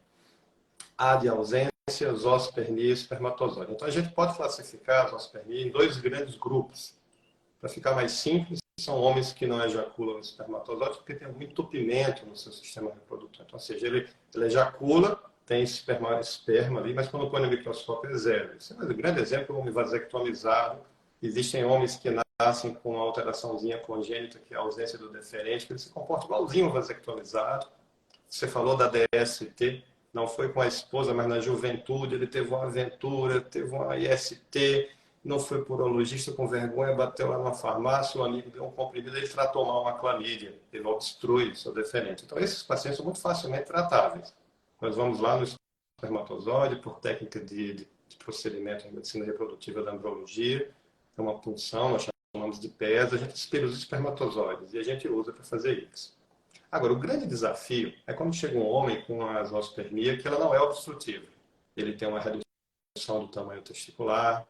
A de ausência, zoospermia e espermatozoide. Então, a gente pode classificar a zoospermia em dois grandes grupos. Para ficar mais simples, são homens que não ejaculam no espermatozoide porque tem muito entupimento no seu sistema reprodutor. Então, ou seja, ele ejacula, tem esperma ali, mas quando põe no microscópio é zero. Esse é um grande exemplo, o homem vasectomizado. Existem homens que nascem com uma alteraçãozinha congênita, que é a ausência do deferente, que ele se comporta igualzinho um vasectomizado. Você falou da DST, não foi com a esposa, mas na juventude ele teve uma aventura, teve uma IST, não foi por urologista com vergonha, bateu lá na farmácia, o amigo deu um comprimido, ele tratou mal uma clamídia, ele obstrui seu deferente. Então esses pacientes são muito facilmente tratáveis. Nós vamos lá no espermatozoide, por técnica de procedimento em medicina reprodutiva da embriologia, é uma punção, nós chamamos de PES, a gente espelha os espermatozoides e a gente usa para fazer isso. Agora, o grande desafio é quando chega um homem com a zoospermia que ela não é obstrutiva. Ele tem uma redução do tamanho testicular,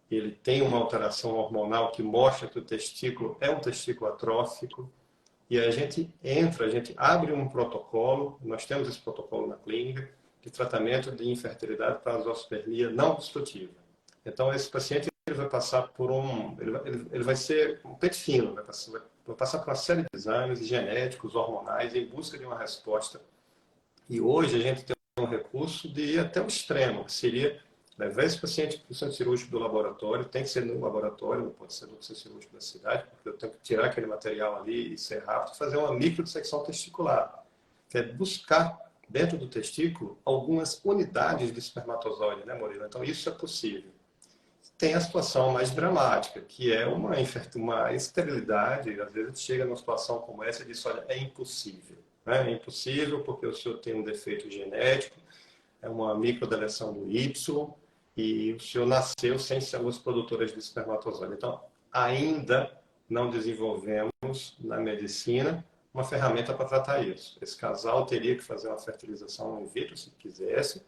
ele tem uma alteração hormonal que mostra que o testículo é um testículo atrófico, e a gente abre um protocolo, nós temos esse protocolo na clínica, de tratamento de infertilidade para a zoospermia não obstrutiva. Então, esse paciente ele vai passar por ele vai ser um pente fino, vai passar por uma série de exames genéticos, hormonais, em busca de uma resposta. E hoje a gente tem um recurso de ir até o extremo, que seria levar esse paciente para o centro cirúrgico do laboratório, tem que ser no laboratório, não pode ser no centro cirúrgico da cidade, porque eu tenho que tirar aquele material ali e ser rápido, fazer uma microdissecção testicular, que é buscar dentro do testículo algumas unidades de espermatozoide, né, Murilo? Então isso é possível. Tem a situação mais dramática, que é uma esterilidade. Às vezes a gente chega numa situação como essa e diz, olha, é impossível. Né? É impossível porque o senhor tem um defeito genético, é uma microdeleção do Y, e o senhor nasceu sem células produtoras de espermatozoide. Então, ainda não desenvolvemos na medicina uma ferramenta para tratar isso. Esse casal teria que fazer uma fertilização in vitro, se quisesse,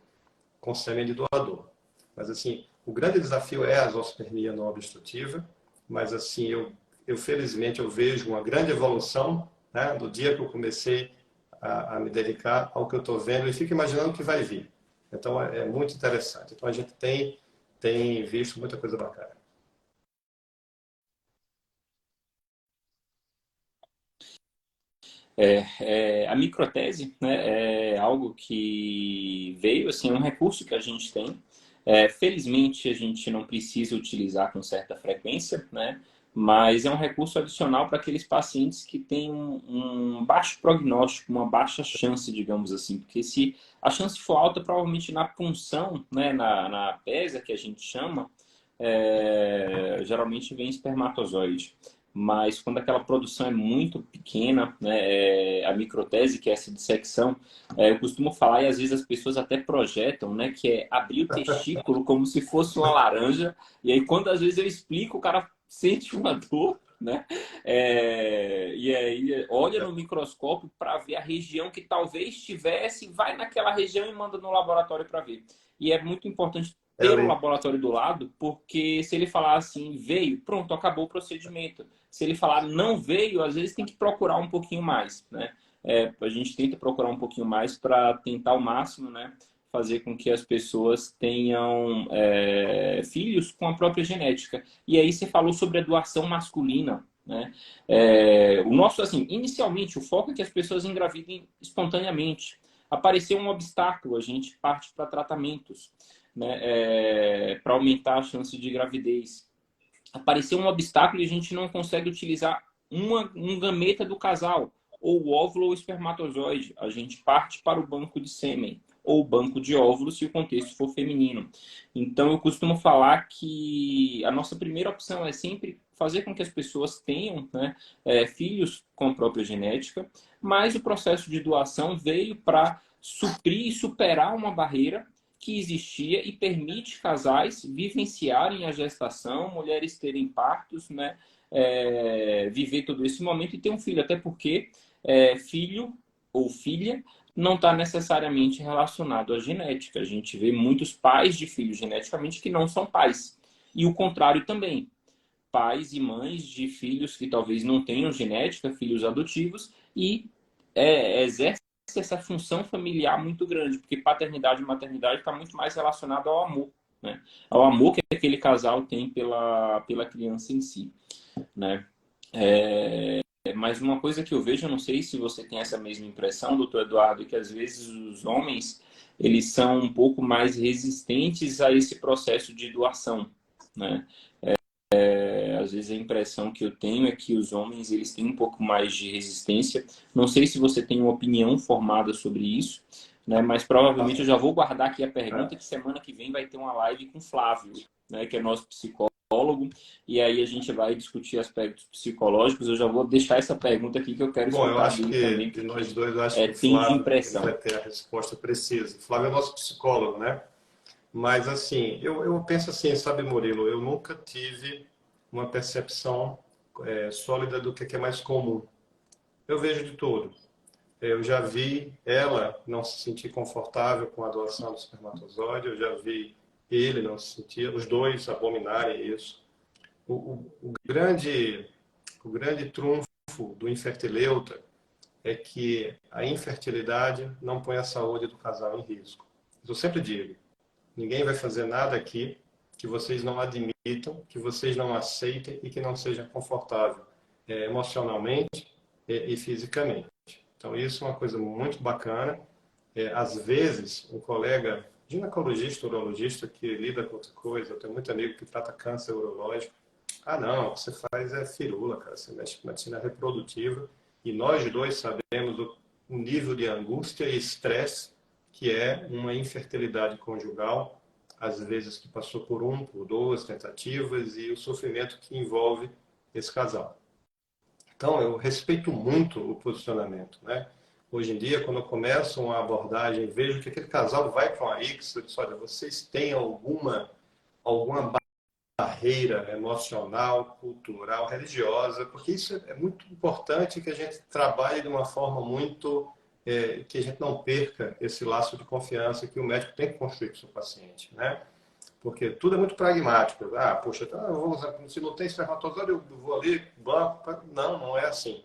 com sêmen de doador. Mas, assim, o grande desafio é a zoospermia não obstrutiva, mas, assim, eu felizmente, eu vejo uma grande evolução, né, do dia que eu comecei a me dedicar ao que eu estou vendo e fico imaginando o que vai vir. Então, é muito interessante. Então, a gente tem visto muita coisa bacana. A microtese, né, é algo que veio, assim, é um recurso que a gente tem. Felizmente, a gente não precisa utilizar com certa frequência, né, mas é um recurso adicional para aqueles pacientes que têm um baixo prognóstico, uma baixa chance, digamos assim, porque se a chance for alta, provavelmente na punção, né, na PESA, que a gente chama, geralmente vem espermatozoide. Mas quando aquela produção é muito pequena, né, a microtese, que é essa dissecção, eu costumo falar, e às vezes as pessoas até projetam, né, que é abrir o testículo como se fosse uma laranja, e aí quando às vezes eu explico, o cara sente uma dor, né? E aí olha no microscópio para ver a região que talvez tivesse, vai naquela região e manda no laboratório para ver. E é muito importante ter o laboratório do lado, porque se ele falar assim, veio, pronto, acabou o procedimento. Se ele falar não veio, às vezes tem que procurar um pouquinho mais, né? A gente tenta procurar um pouquinho mais para tentar ao máximo, né, fazer com que as pessoas tenham filhos com a própria genética. E aí você falou sobre a doação masculina, né? O nosso, assim, inicialmente, o foco é que as pessoas engravidem espontaneamente. Apareceu um obstáculo, a gente parte para tratamentos, né, para aumentar a chance de gravidez. Apareceu um obstáculo e a gente não consegue utilizar um gameta do casal, ou o óvulo ou o espermatozoide. A gente parte para o banco de sêmen ou banco de óvulos se o contexto for feminino. Então, eu costumo falar que a nossa primeira opção é sempre fazer com que as pessoas tenham, né, filhos com a própria genética, mas o processo de doação veio para suprir e superar uma barreira que existia e permite casais vivenciarem a gestação, mulheres terem partos, né, viver todo esse momento e ter um filho, até porque filho ou filha não está necessariamente relacionado à genética. A gente vê muitos pais de filhos geneticamente que não são pais. E o contrário também. Pais e mães de filhos que talvez não tenham genética, filhos adotivos, e exercem essa função familiar muito grande, porque paternidade e maternidade está muito mais relacionado ao amor, né? Ao amor que aquele casal tem pela criança em si, né? Mas uma coisa que eu vejo, eu não sei se você tem essa mesma impressão, doutor Eduardo, é que às vezes os homens, eles são um pouco mais resistentes a esse processo de doação, né? Às vezes a impressão que eu tenho é que os homens, eles têm um pouco mais de resistência. Não sei se você tem uma opinião formada sobre isso, né? Mas provavelmente eu já vou guardar aqui a pergunta, que semana que vem vai ter uma live com o Flávio, né? Que é nosso psicólogo. E aí a gente vai discutir aspectos psicológicos. Eu já vou deixar essa pergunta aqui que eu quero Bom, eu escutar acho dele que também, de porque nós dois, eu acho que o tem de Flávio ele vai impressão. ter a resposta precisa. O Flávio é nosso psicólogo, né? Mas assim, eu penso assim, sabe, Murilo, eu nunca tive uma percepção sólida do que é mais comum. Eu vejo de tudo. Eu já vi ela não se sentir confortável com a doação do espermatozoide, eu já vi ele não se sentir, os dois abominarem isso. O grande trunfo do infertileuta é que a infertilidade não põe a saúde do casal em risco. Eu sempre digo, ninguém vai fazer nada aqui que vocês não admitam, que vocês não aceitem e que não seja confortável emocionalmente e fisicamente. Então, isso é uma coisa muito bacana. Às vezes, um colega ginecologista, urologista, que lida com outra coisa, eu tenho muito amigo que trata câncer urológico. Ah, não, o que você faz é firula, cara, você mexe com medicina reprodutiva. E nós dois sabemos o nível de angústia e estresse que é uma infertilidade conjugal, às vezes que passou por duas tentativas e o sofrimento que envolve esse casal. Então, eu respeito muito o posicionamento, né? Hoje em dia, quando eu começo uma abordagem, vejo que aquele casal vai para uma X, eu digo, olha, vocês têm alguma barreira emocional, cultural, religiosa, porque isso é muito importante que a gente trabalhe de uma forma muito que a gente não perca esse laço de confiança que o médico tem que construir com o seu paciente, né? Porque tudo é muito pragmático. Ah, poxa, se não tem espermatozoide, eu vou ali, banco. Não, não é assim.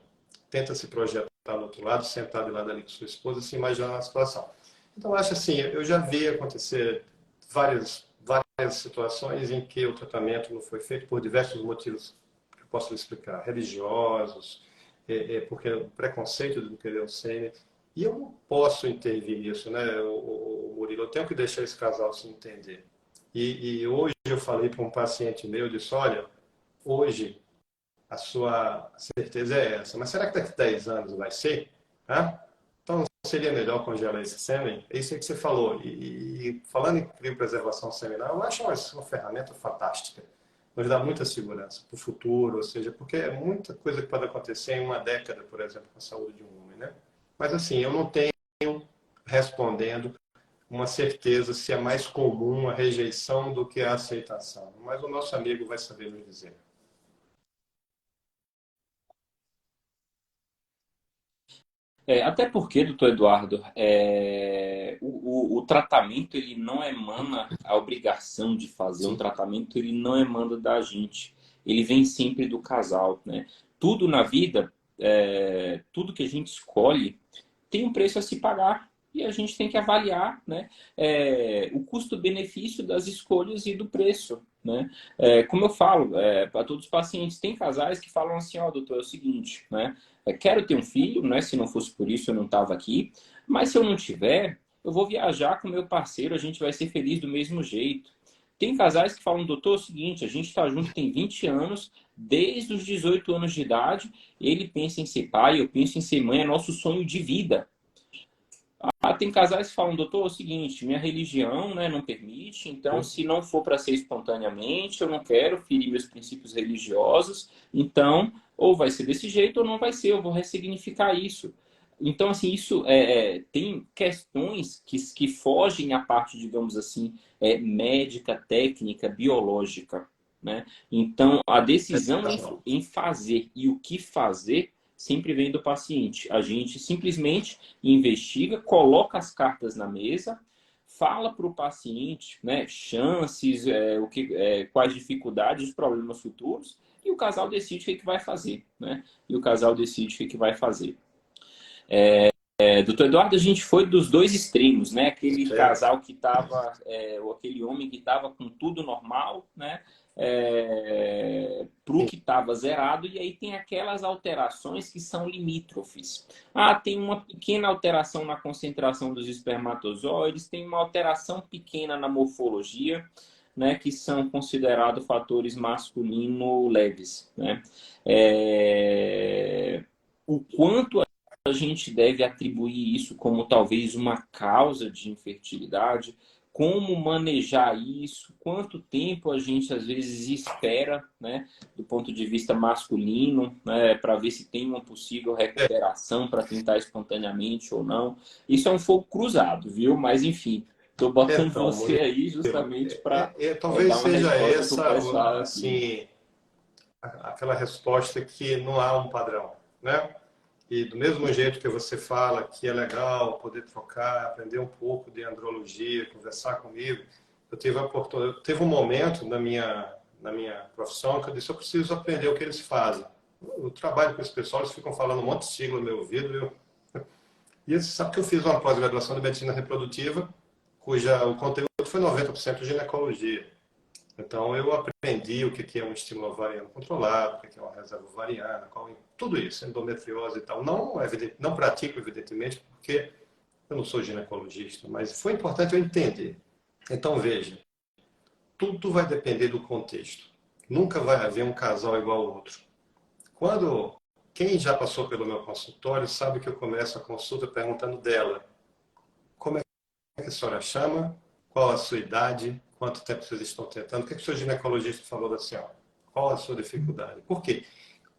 Tenta se projetar do outro lado, sentar do lado ali com sua esposa, se imaginar a situação. Então, eu acho assim, eu já vi acontecer várias situações em que o tratamento não foi feito por diversos motivos que eu posso explicar, religiosos, porque o preconceito de não querer o sêmen. E eu não posso intervir nisso, né, o Murilo? Eu tenho que deixar esse casal se entender. E hoje eu falei para um paciente meu, eu disse, olha, hoje a sua certeza é essa, mas será que daqui a 10 anos vai ser? Hã? Então seria melhor congelar esse sêmen? É isso aí que você falou. E falando em criopreservação seminal, eu acho uma ferramenta fantástica. Nos dá muita segurança para o futuro, ou seja, porque é muita coisa que pode acontecer em uma década, por exemplo, com a saúde de um homem, né? Mas assim, eu não tenho respondendo uma certeza se é mais comum a rejeição do que a aceitação. Mas o nosso amigo vai saber nos dizer. Até porque, doutor Eduardo, o tratamento ele não emana a obrigação de fazer, o Sim, tratamento ele não emana da gente, ele vem sempre do casal, né? Tudo na vida, tudo que a gente escolhe tem um preço a se pagar e a gente tem que avaliar, né, o custo-benefício das escolhas e do preço, né? Como eu falo para todos os pacientes, tem casais que falam assim, ó, doutor, é o seguinte, né? Quero ter um filho, né? Se não fosse por isso eu não estava aqui, mas se eu não tiver, eu vou viajar com meu parceiro, a gente vai ser feliz do mesmo jeito. Tem casais que falam, doutor, é o seguinte, a gente está junto tem 20 anos, desde os 18 anos de idade, ele pensa em ser pai, eu penso em ser mãe, é nosso sonho de vida. Tem casais que falam, doutor, é o seguinte, minha religião, né, não permite, então sim. se não for para ser espontaneamente, eu não quero ferir meus princípios religiosos, então ou vai ser desse jeito ou não vai ser, eu vou ressignificar isso. Então, assim, isso tem questões que fogem à parte, digamos assim, médica, técnica, biológica, né? Então, a decisão em fazer e o que fazer sempre vem do paciente. A gente simplesmente investiga, coloca as cartas na mesa, fala para o paciente, né, chances, quais dificuldades, os problemas futuros, e o casal decide o que vai fazer, né? E o casal decide o que vai fazer. Doutor Eduardo, a gente foi dos dois extremos, né? Aquele Certo? casal que estava, ou aquele homem que estava com tudo normal, né? Para o Sim. que estava zerado, e aí tem aquelas alterações que são limítrofes. Ah, tem uma pequena alteração na concentração dos espermatozoides, tem uma alteração pequena na morfologia, né? Que são considerados fatores masculino leves, né? O quanto a gente deve atribuir isso como talvez uma causa de infertilidade, como manejar isso, quanto tempo a gente às vezes espera, né, do ponto de vista masculino, né, para ver se tem uma possível É, recuperação para tentar espontaneamente ou não. Isso é um fogo cruzado, viu? Mas enfim, estou botando então, você Murilo, aí justamente para talvez dar uma seja resposta para o essa, pessoal aqui. assim, aquela resposta que não há um padrão, né? E do mesmo jeito que você fala que é legal poder trocar, aprender um pouco de andrologia, conversar comigo, eu tive a oportunidade, teve um momento na minha profissão que eu disse, eu preciso aprender o que eles fazem. Eu trabalho com esse pessoal, eles ficam falando um monte de sigla no meu ouvido, e você sabe que eu fiz uma pós-graduação de medicina reprodutiva, cuja o conteúdo foi 90% ginecologia. Então, eu aprendi o que é um estímulo ovariano controlado, o que é uma reserva ovariana, tudo isso, endometriose e tal. Não, não pratico, evidentemente, porque eu não sou ginecologista, mas foi importante eu entender. Então, veja, tudo vai depender do contexto. Nunca vai haver um casal igual ao outro. Quando quem já passou pelo meu consultório sabe que eu começo a consulta perguntando dela como é que a senhora chama, qual a sua idade, quanto tempo vocês estão tentando, o que o seu ginecologista falou da senhora, qual a sua dificuldade. Por quê?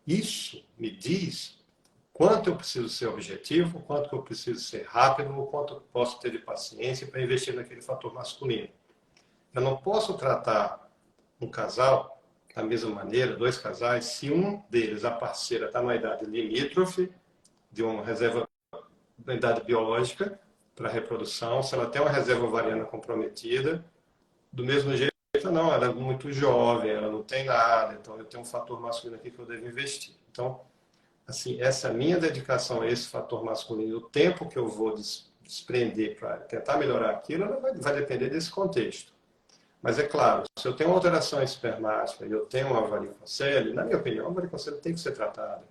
Isso me diz quanto eu preciso ser objetivo, quanto eu preciso ser rápido, ou quanto eu posso ter de paciência para investir naquele fator masculino. Eu não posso tratar um casal da mesma maneira, dois casais, se um deles, a parceira, está numa idade limítrofe, de uma reserva da idade biológica para a reprodução, se ela tem uma reserva ovariana comprometida, do mesmo jeito, não, ela é muito jovem, ela não tem nada, então eu tenho um fator masculino aqui que eu devo investir. Então, assim, essa minha dedicação a esse fator masculino, o tempo que eu vou desprender para tentar melhorar aquilo, ela vai depender desse contexto. Mas é claro, se eu tenho uma alteração espermática e eu tenho uma varicocele, na minha opinião, a varicocele tem que ser tratada.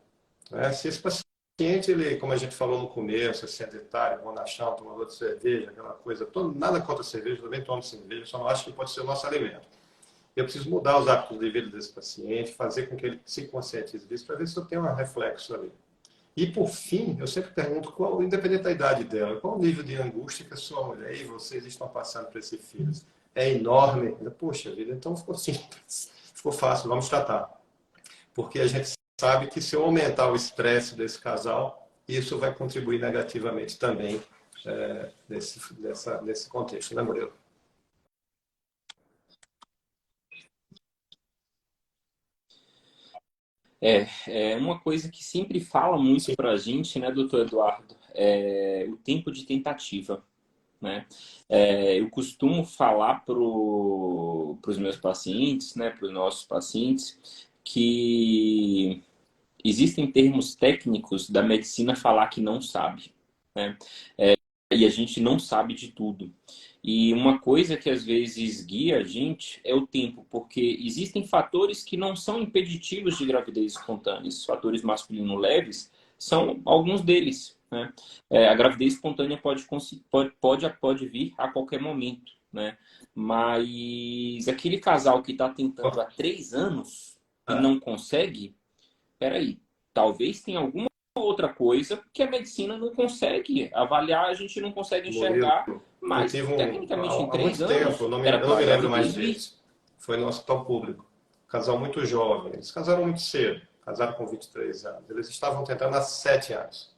Né? Se esse paciente, ele, como a gente falou no começo, é sedentário, bonachão, tomador de cerveja, aquela coisa, nada contra a cerveja, também tomo cerveja, só não acho que pode ser o nosso alimento. Eu preciso mudar os hábitos de vida desse paciente, fazer com que ele se conscientize disso, para ver se eu tenho um reflexo ali. E, por fim, eu sempre pergunto, independente da idade dela, qual o nível de angústia que a sua mulher e vocês estão passando para esse filho? É enorme? Poxa vida, então ficou simples, ficou fácil, vamos tratar. Porque a gente sabe que se eu aumentar o estresse desse casal, isso vai contribuir negativamente também nesse contexto, né, Murilo? É uma coisa que sempre fala muito Sim. para a gente, né, doutor Eduardo, é o tempo de tentativa, né? Eu costumo falar para os meus pacientes, né, para os nossos pacientes, que existem termos técnicos da medicina falar que não sabe, né? E a gente não sabe de tudo. E uma coisa que às vezes guia a gente é o tempo, porque existem fatores que não são impeditivos de gravidez espontânea. Esses fatores masculino leves são alguns deles, né? A gravidez espontânea pode vir a qualquer momento, né? Mas aquele casal que está tentando há 3 anos e Ah, não consegue, peraí, talvez tenha alguma outra coisa que a medicina não consegue avaliar, a gente não consegue Murilo, enxergar, eu mas tive tecnicamente em há três muito tempo, anos eu era não para a me lembro mais gravidez vir. deles. Foi no hospital público. Um casal muito jovem. Eles casaram muito cedo. Casaram com 23 anos. Eles estavam tentando há 7 anos.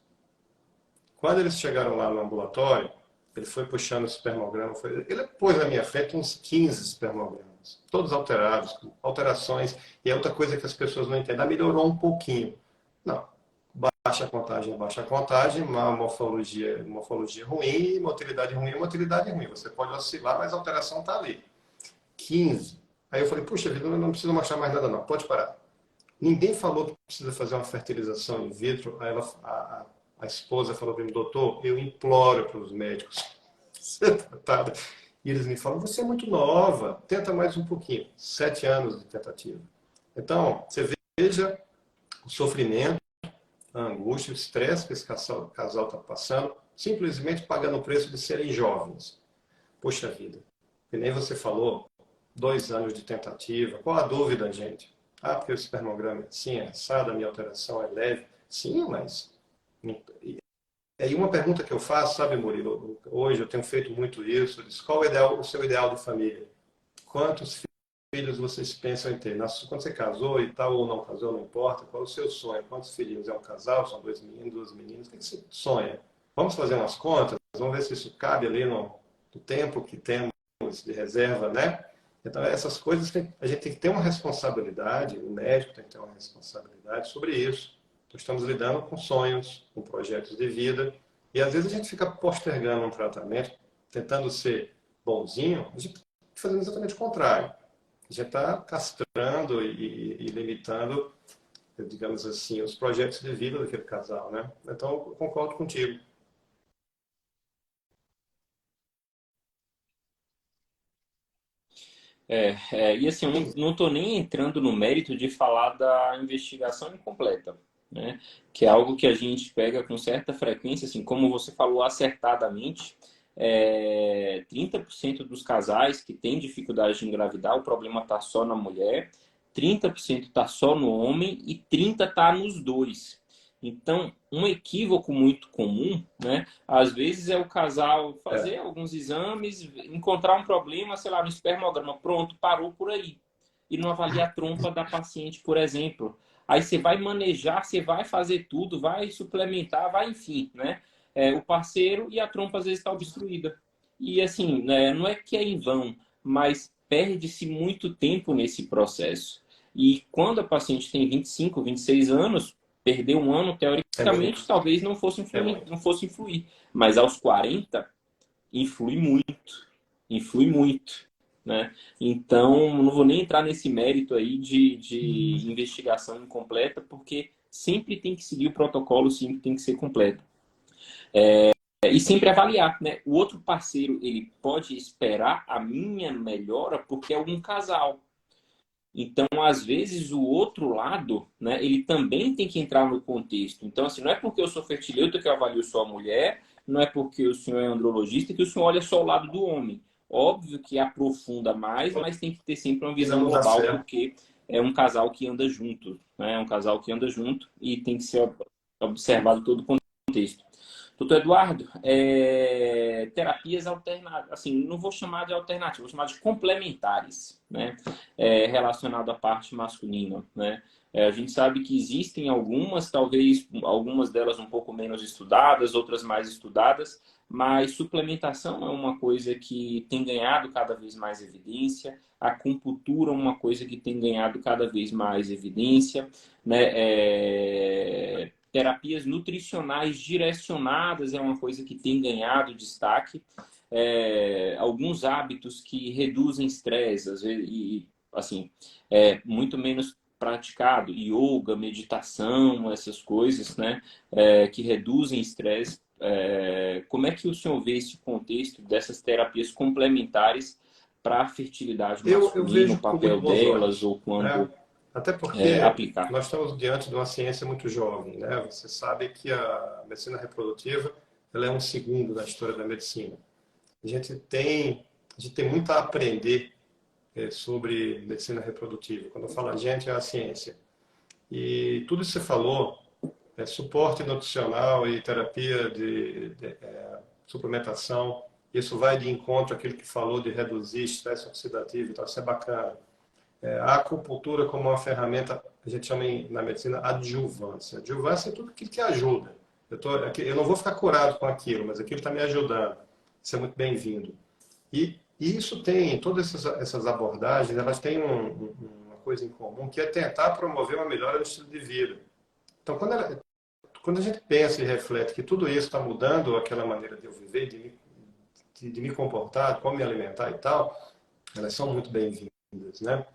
Quando eles chegaram lá no ambulatório, ele foi puxando o espermograma. Ele pôs na minha frente uns 15 espermogramas. Todos alterados, com alterações. E é outra coisa que as pessoas não entendem. Ah, melhorou um pouquinho. Não. Baixa contagem, uma morfologia ruim, motilidade ruim. Você pode oscilar, mas a alteração está ali. 15. Aí eu falei, puxa vida, não precisa mostrar mais nada não, pode parar. Ninguém falou que precisa fazer uma fertilização in vitro. Aí a esposa falou para mim, doutor, eu imploro para os médicos ser tratada. E eles me falam, você é muito nova, tenta mais um pouquinho. 7 anos de tentativa. Então, você veja o sofrimento, a angústia, o estresse que esse casal está passando, simplesmente pagando o preço de serem jovens. Poxa vida, que nem você falou, 2 anos de tentativa. Qual a dúvida, gente? Ah, porque o espermograma é assim, é assado, a minha alteração é leve. Sim, mas... E uma pergunta que eu faço, sabe, Murilo? Hoje eu tenho feito muito isso. Qual o seu ideal de família? Quantos filhos vocês pensam em ter? Quando você casou e tal, ou não casou, não importa. Qual é o seu sonho? Quantos filhinhos? É um casal? São 2 meninos, 2 meninas? O que você sonha? Vamos fazer umas contas? Vamos ver se isso cabe ali no tempo que temos de reserva, né? Então, essas coisas, a gente tem que ter uma responsabilidade, o médico tem que ter uma responsabilidade sobre isso. Nós estamos lidando com sonhos, com projetos de vida, e às vezes a gente fica postergando um tratamento, tentando ser bonzinho, a gente está fazendo exatamente o contrário. A gente está castrando e limitando, digamos assim, os projetos de vida daquele casal, né? Então, eu concordo contigo. E assim, eu não estou nem entrando no mérito de falar da investigação incompleta, né? Que é algo que a gente pega com certa frequência, assim, como você falou acertadamente, 30% dos casais que têm dificuldade de engravidar, o problema está só na mulher, 30% está só no homem e 30% está nos dois. Então, um equívoco muito comum, né? Às vezes é o casal fazer É, alguns exames, encontrar um problema, sei lá, no espermograma, pronto, parou por aí. E não avalia a trompa da paciente, por exemplo. Aí você vai manejar, você vai fazer tudo, vai suplementar, vai enfim, né? O parceiro e a trompa às vezes está obstruída. E assim, né, não é que é em vão, mas perde-se muito tempo nesse processo. E quando a paciente tem 25, 26 anos, perder um ano, é muito, teoricamente, talvez é muito. não fosse influir. Mas aos 40, influi muito. Influi muito. Né? Então, não vou nem entrar nesse mérito aí de investigação incompleta, porque sempre tem que seguir o protocolo, sempre tem que ser completo. E sempre avaliar, né? O outro parceiro, ele pode esperar a minha melhora porque é um casal. Então, às vezes, o outro lado, né, ele também tem que entrar no contexto. Então, assim, não é porque eu sou fertileuta que eu avalio só a mulher, não é porque o senhor é andrologista que o senhor olha só o lado do homem. Óbvio que aprofunda mais, mas tem que ter sempre uma E visão não dá global, certo. porque é um casal que anda junto, né? É um casal que anda junto e tem que ser observado todo o contexto. Doutor Eduardo, terapias alternativas, assim, não vou chamar de alternativas, vou chamar de complementares, né? Relacionado à parte masculina, né? A gente sabe que existem algumas, talvez algumas delas um pouco menos estudadas, outras mais estudadas, mas suplementação é uma coisa que tem ganhado cada vez mais evidência, a acupuntura é uma coisa que tem ganhado cada vez mais evidência, né? Terapias nutricionais direcionadas é uma coisa que tem ganhado destaque. Alguns hábitos que reduzem estresse, às vezes, e assim, muito menos praticado, yoga, meditação, essas coisas, né, que reduzem estresse. Como é que o senhor vê esse contexto dessas terapias complementares para a fertilidade Eu masculina, o vejo com muito papel bons delas olhos, ou quando né? Até porque aplicar? nós estamos diante de uma ciência muito jovem, né? Você sabe que a medicina reprodutiva, ela é um segundo da história da medicina. A gente tem, a gente tem muito a aprender sobre medicina reprodutiva. Quando eu falo a gente, é a ciência. E tudo isso que você falou, suporte nutricional e terapia de suplementação, isso vai de encontro àquilo que falou de reduzir estresse oxidativo, então isso é bacana. A acupuntura como uma ferramenta, a gente chama na medicina adjuvância. Adjuvância é tudo aquilo que ajuda. Eu não vou ficar curado com aquilo, mas aquilo está me ajudando. Isso é muito bem-vindo. E isso tem, todas essas abordagens, elas têm uma coisa em comum, que é tentar promover uma melhora no estilo de vida. Então, quando a gente pensa e reflete que tudo isso está mudando aquela maneira de eu viver, de me comportar, como me alimentar e tal, elas são muito bem-vindas, né?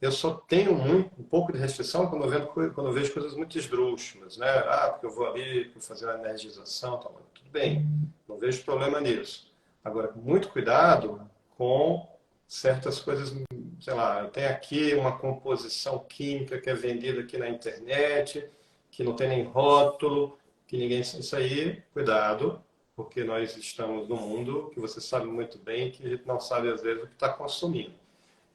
eu só tenho um pouco de restrição quando eu vejo coisas muito esdrúxulas, né? Ah, porque eu vou ali para fazer uma energização, tá, tudo bem, não vejo problema nisso. Agora, muito cuidado com certas coisas, sei lá, eu tenho aqui uma composição química que é vendida aqui na internet, que não tem nem rótulo, que ninguém... Isso aí, cuidado, porque nós estamos num mundo que você sabe muito bem que a gente não sabe às vezes o que está consumindo.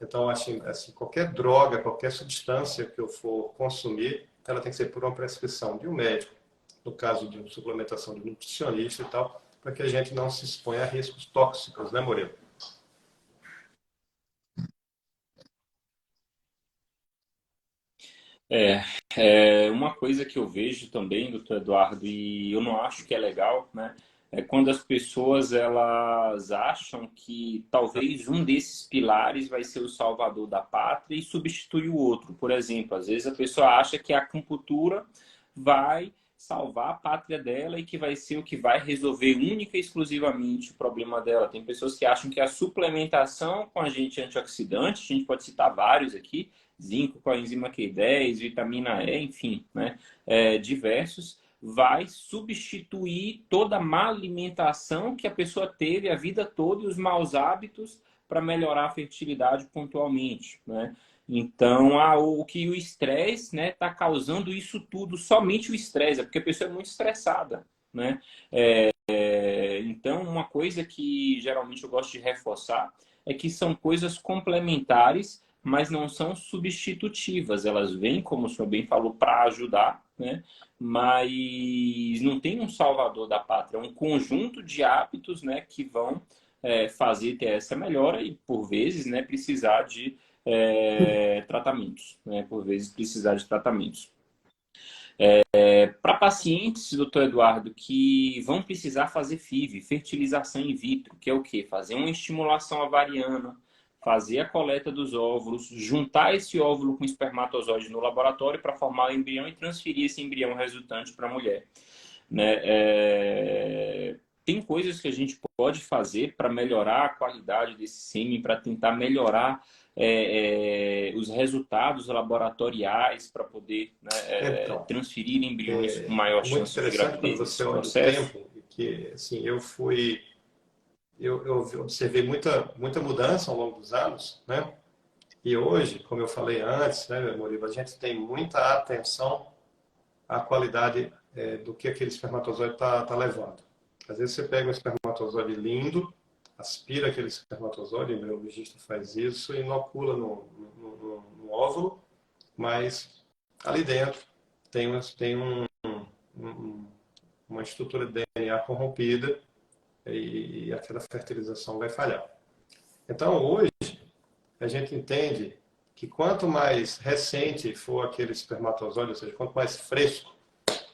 Então, assim, qualquer droga, qualquer substância que eu for consumir, ela tem que ser por uma prescrição de um médico, no caso de suplementação de um nutricionista e tal, para que a gente não se exponha a riscos tóxicos, né, Murilo? É, uma coisa que eu vejo também, doutor Eduardo, e eu não acho que é legal, né? É quando as pessoas elas acham que talvez um desses pilares vai ser o salvador da pátria e substitui o outro. Por exemplo, às vezes a pessoa acha que a acupuntura vai salvar a pátria dela e que vai ser o que vai resolver única e exclusivamente o problema dela. Tem pessoas que acham que a suplementação com agente antioxidante, a gente pode citar vários aqui, zinco com a enzima Q10, vitamina E, enfim, né? Diversos, vai substituir toda a má alimentação que a pessoa teve a vida toda e os maus hábitos para melhorar a fertilidade pontualmente, né? Então, o que o estresse, né, está causando isso tudo, somente o estresse, é porque a pessoa é muito estressada, né? Então, uma coisa que geralmente eu gosto de reforçar é que são coisas complementares, mas não são substitutivas. Elas vêm, como o senhor bem falou, para ajudar, né? Mas não tem um salvador da pátria, é um conjunto de hábitos, né, que vão fazer ter essa melhora e, por vezes, né, precisar de tratamentos, né? Por vezes precisar de tratamentos. Para pacientes, doutor Eduardo, que vão precisar fazer FIV, fertilização in vitro, que é o quê? Fazer uma estimulação ovariana, fazer a coleta dos óvulos, juntar esse óvulo com espermatozoide no laboratório para formar o embrião e transferir esse embrião resultante para a mulher. Né? Tem coisas que a gente pode fazer para melhorar a qualidade desse sêmen, para tentar melhorar os resultados laboratoriais, para poder, né, Então, transferir embriões com maior é muito chance de interessante quando gravidez você nesse olha o processo. tempo, que, assim, eu observei muita mudança ao longo dos anos, né? E hoje, como eu falei antes, né, Murilo, a gente tem muita atenção à qualidade do que aquele espermatozoide está levando. Às vezes você pega um espermatozoide lindo, aspira aquele espermatozoide, o embriologista faz isso e inocula no óvulo, mas ali dentro tem uma estrutura de DNA corrompida e aquela fertilização vai falhar. Então, hoje, a gente entende que quanto mais recente for aquele espermatozoide, ou seja, quanto mais fresco,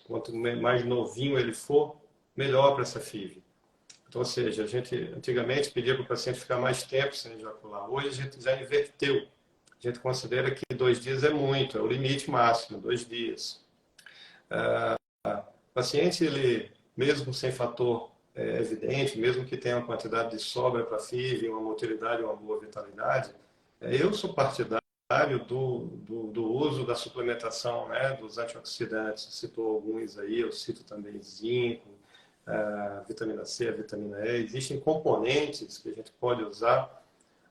quanto mais novinho ele for, melhor para essa FIV. Então, ou seja, a gente antigamente pedia para o paciente ficar mais tempo sem ejacular. Hoje a gente já inverteu. A gente considera que 2 dias é muito, é o limite máximo, 2 dias. O paciente, ele, mesmo sem fator evidente, mesmo que tenha uma quantidade de sobra para FIV, uma motilidade, uma boa vitalidade, eu sou partidário do uso da suplementação, né, dos antioxidantes. Você citou alguns aí, eu cito também zinco, a vitamina C, a vitamina E. Existem componentes que a gente pode usar.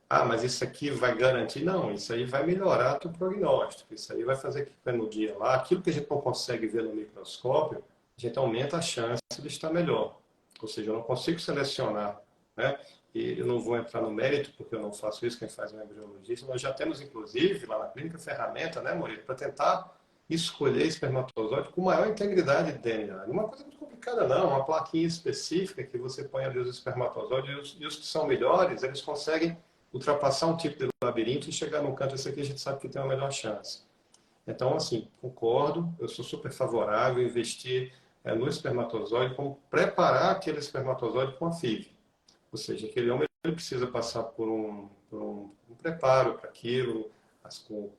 Ah, mas isso aqui vai garantir? Não, isso aí vai melhorar o prognóstico. Isso aí vai fazer que no dia lá, aquilo que a gente não consegue ver no microscópio, a gente aumenta a chance de estar melhor. Ou seja, eu não consigo selecionar, né? E eu não vou entrar no mérito, porque eu não faço isso, quem faz é um embriologista. Nós já temos, inclusive, lá na clínica, ferramenta, né, Murilo, para tentar escolher espermatozoide com maior integridade de DNA. Não é uma coisa muito complicada, não. Uma plaquinha específica que você põe ali os espermatozoides e os que são melhores, eles conseguem ultrapassar um tipo de labirinto e chegar no canto, esse aqui a gente sabe que tem a melhor chance. Então, assim, concordo, eu sou super favorável a investir no espermatozoide, como preparar aquele espermatozoide com a FIV. Ou seja, aquele homem ele precisa passar por um preparo para aquilo, com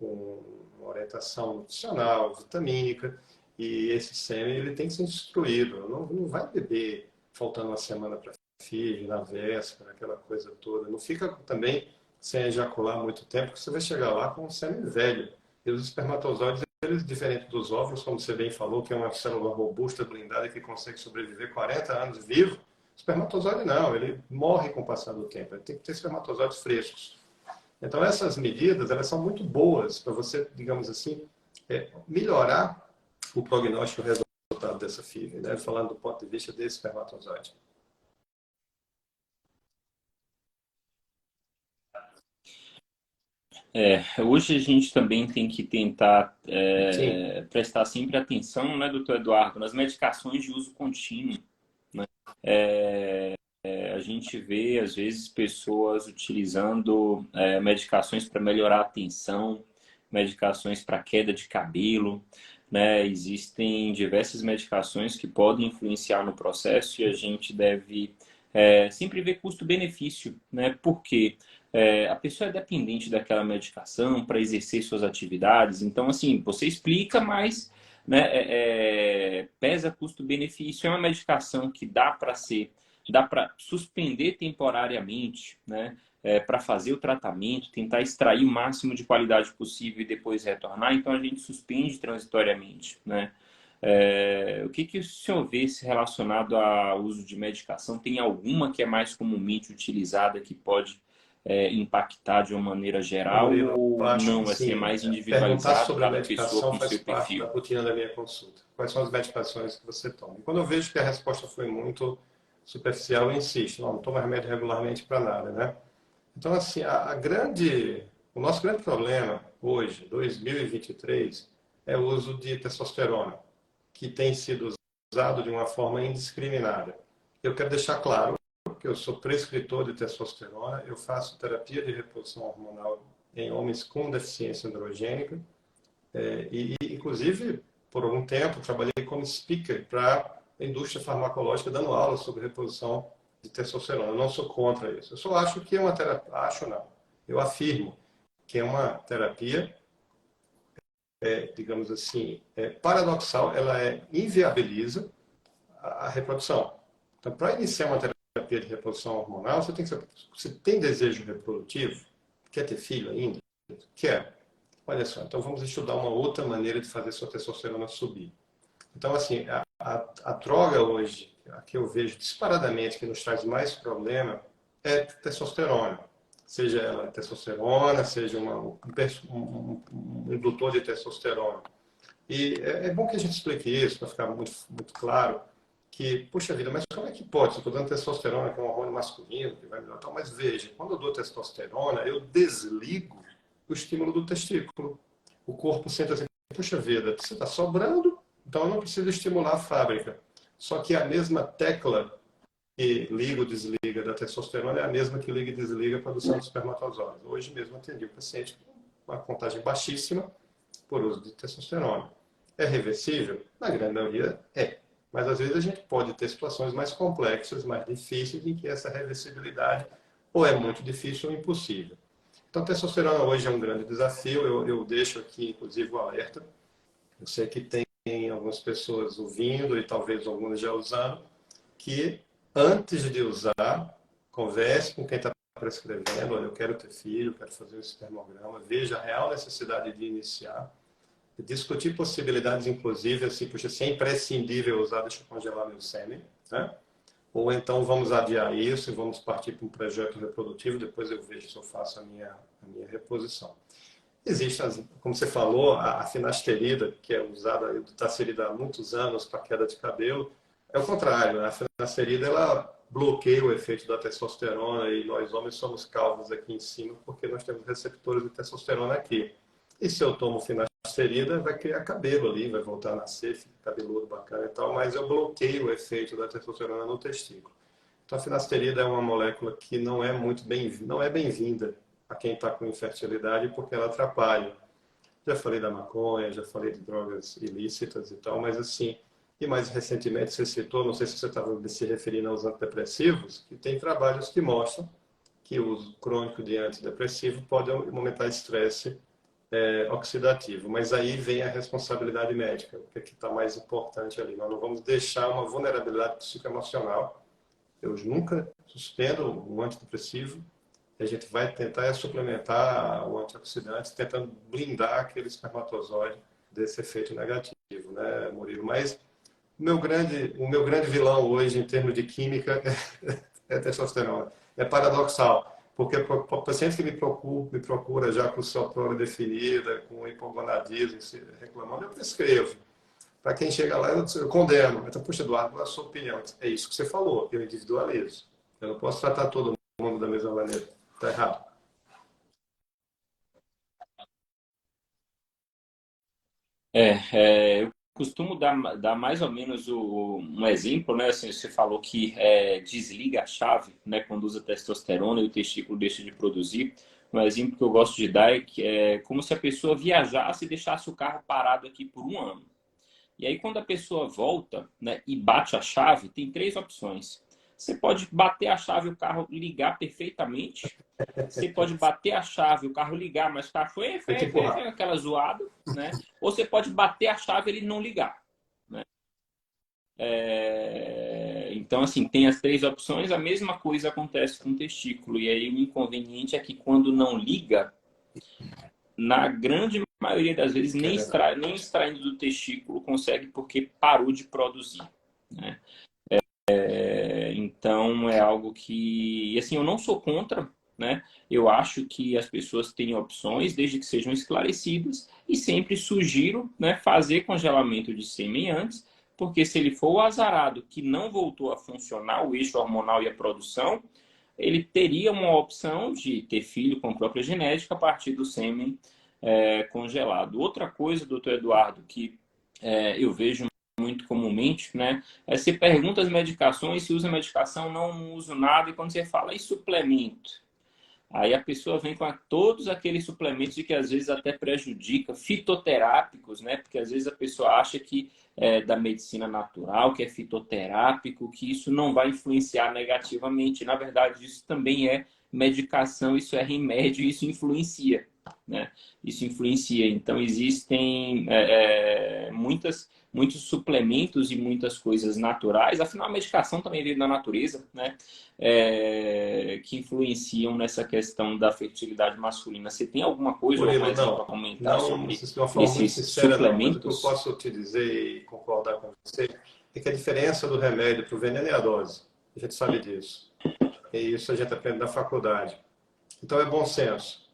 uma orientação nutricional, vitamínica, e esse sêmen ele tem que ser instruído, não vai beber faltando uma semana para FIV, na véspera, aquela coisa toda. Não fica também sem ejacular muito tempo, que você vai chegar lá com um sêmen velho. E os espermatozoides, eles, diferente dos óvulos, como você bem falou, que é uma célula robusta, blindada, que consegue sobreviver 40 anos vivo, o espermatozoide não, ele morre com o passar do tempo. Ele tem que ter espermatozoides frescos. Então, essas medidas, elas são muito boas para você, digamos assim, melhorar o prognóstico e o resultado dessa FIV, né? Falando do ponto de vista desse espermatozoide. Hoje a gente também tem que tentar Sim, prestar sempre atenção, né, doutor Eduardo, nas medicações de uso contínuo. A gente vê, às vezes, pessoas utilizando medicações para melhorar a tensão, medicações para queda de cabelo, né? Existem diversas medicações que podem influenciar no processo e a gente deve sempre ver custo-benefício, né? Porque a pessoa é dependente daquela medicação para exercer suas atividades. Então, assim, você explica, mas né, pesa custo-benefício. É uma medicação que dá para suspender temporariamente, né? Para fazer o tratamento, tentar extrair o máximo de qualidade possível e depois retornar, então a gente suspende transitoriamente, né? O que o senhor vê se relacionado ao uso de medicação? Tem alguma que é mais comumente utilizada que pode impactar de uma maneira geral Murilo, eu ou acho que não? Assim, é sim. mais Perguntar individualizado, sobre a cada pessoa medicação com faz seu parte da perfil? rotina da minha consulta. Quais são as medicações que você toma? E quando eu vejo que a resposta foi muito superficial, eu insisto, não toma remédio regularmente para nada, né? Então, assim, o nosso grande problema hoje, 2023, é o uso de testosterona, que tem sido usado de uma forma indiscriminada. Eu quero deixar claro que eu sou prescritor de testosterona, eu faço terapia de reposição hormonal em homens com deficiência androgênica inclusive, por algum tempo, trabalhei como speaker para a indústria farmacológica, dando aula sobre reposição de testosterona. Eu não sou contra isso. Eu só acho que é uma terapia. Acho não. Eu afirmo que é uma terapia, digamos assim, paradoxal. Ela inviabiliza a reprodução. Então, para iniciar uma terapia de reposição hormonal, você tem que saber, você tem desejo reprodutivo? Quer ter filho ainda? Quer. Olha só, então vamos estudar uma outra maneira de fazer sua testosterona subir. Então, assim, a droga hoje, a que eu vejo disparadamente que nos traz mais problema, é testosterona. Seja ela testosterona, seja um indutor de testosterona. E é bom que a gente explique isso, para ficar muito, muito claro, que, puxa vida, mas como é que pode? Se eu estou dando testosterona, que é um hormônio masculino, que vai melhorar, mas veja, quando eu dou testosterona, eu desligo o estímulo do testículo. O corpo sente assim, puxa vida, você está sobrando, então eu não preciso estimular a fábrica. Só que a mesma tecla que liga ou desliga da testosterona é a mesma que liga e desliga a produção de espermatozoides. Hoje mesmo atendi um paciente com uma contagem baixíssima por uso de testosterona. É reversível? Na grande maioria é. Mas às vezes a gente pode ter situações mais complexas, mais difíceis, em que essa reversibilidade ou é muito difícil ou impossível. Então, a testosterona hoje é um grande desafio. Eu deixo aqui, inclusive, o alerta. Eu sei que tem algumas pessoas ouvindo e talvez algumas já usando, que antes de usar, converse com quem está prescrevendo. Olha, eu quero ter filho, quero fazer um espermograma, veja a real necessidade de iniciar. Discutir possibilidades, inclusive, assim, puxa, se é imprescindível usar, deixa eu congelar meu sêmen, né? Ou então vamos adiar isso e vamos partir para um projeto reprodutivo, depois eu vejo se eu faço a minha reposição. Existe, como você falou, a finasterida, que é usada, está serida há muitos anos para queda de cabelo, é o contrário, né? A finasterida, ela bloqueia o efeito da testosterona e nós homens somos calvos aqui em cima porque nós temos receptores de testosterona aqui. E se eu tomo finasterida, vai criar cabelo ali, vai voltar a nascer, fica cabeludo, bacana e tal, mas eu bloqueio o efeito da testosterona no testículo. Então, a finasterida é uma molécula que não é bem-vinda a quem está com infertilidade porque ela atrapalha. Já falei da maconha, já falei de drogas ilícitas e tal, mas assim, e mais recentemente você citou, não sei se você estava se referindo aos antidepressivos, que tem trabalhos que mostram que o uso crônico de antidepressivo pode aumentar estresse oxidativo, mas aí vem a responsabilidade médica, o que está mais importante ali. Nós não vamos deixar uma vulnerabilidade psicoemocional. Eu nunca suspendo um antidepressivo que a gente vai tentar é suplementar o antioxidante, tentando blindar aquele espermatozoide desse efeito negativo, né, Murilo? Mas o meu grande vilão hoje, em termos de química, é a testosterona. É paradoxal, porque o paciente que me procura já com sua prova definida, com hipogonadismo, reclamando, eu prescrevo. Para quem chega lá, eu condeno. Então, puxa, Eduardo, qual é a sua opinião? É isso que você falou, eu individualizo. Eu não posso tratar todo mundo da mesma maneira. Está errado. Eu costumo dar mais ou menos um exemplo, né? Assim, você falou que desliga a chave, né? Quando usa testosterona e o testículo deixa de produzir. Um exemplo que eu gosto de dar é que é como se a pessoa viajasse e deixasse o carro parado aqui por um ano. E aí, quando a pessoa volta, né, e bate a chave, tem três opções. Você pode bater a chave e o carro ligar perfeitamente. Você pode bater a chave, o carro ligar, mas o carro Tem que foi empurrar. aquela zoada, né? Ou você pode bater a chave e ele não ligar, né? Então, assim, tem as três opções, a mesma coisa acontece com o testículo. E aí o inconveniente é que quando não liga, na grande maioria das vezes, É verdade. nem extraindo do testículo consegue porque parou de produzir, né? Então é algo que, assim, eu não sou contra, né? Eu acho que as pessoas têm opções desde que sejam esclarecidas e sempre sugiro, né, fazer congelamento de sêmen antes, porque se ele for o azarado que não voltou a funcionar o eixo hormonal e a produção, ele teria uma opção de ter filho com a própria genética a partir do sêmen congelado. Outra coisa, doutor Eduardo, que eu vejo muito comumente, né? Você pergunta as medicações, se usa medicação, não uso nada, e quando você fala em suplemento, aí a pessoa vem com todos aqueles suplementos de que às vezes até prejudica, fitoterápicos, né? Porque às vezes a pessoa acha que é da medicina natural, que é fitoterápico, que isso não vai influenciar negativamente. Na verdade, isso também é medicação, isso é remédio, isso influencia, né? Isso influencia. Então, existem muitos suplementos e muitas coisas naturais. Afinal, a medicação também veio da natureza, né? Que influenciam nessa questão da fertilidade masculina. Você tem alguma coisa ou algum Murilo, exemplo a não. comentar Não, sobre de uma forma muito esses sincera, não. Mas o que eu suplementos? posso te dizer e concordar com você é que a diferença do remédio para o veneno é a dose. A gente sabe disso. E isso a gente aprende na faculdade. Então é bom senso.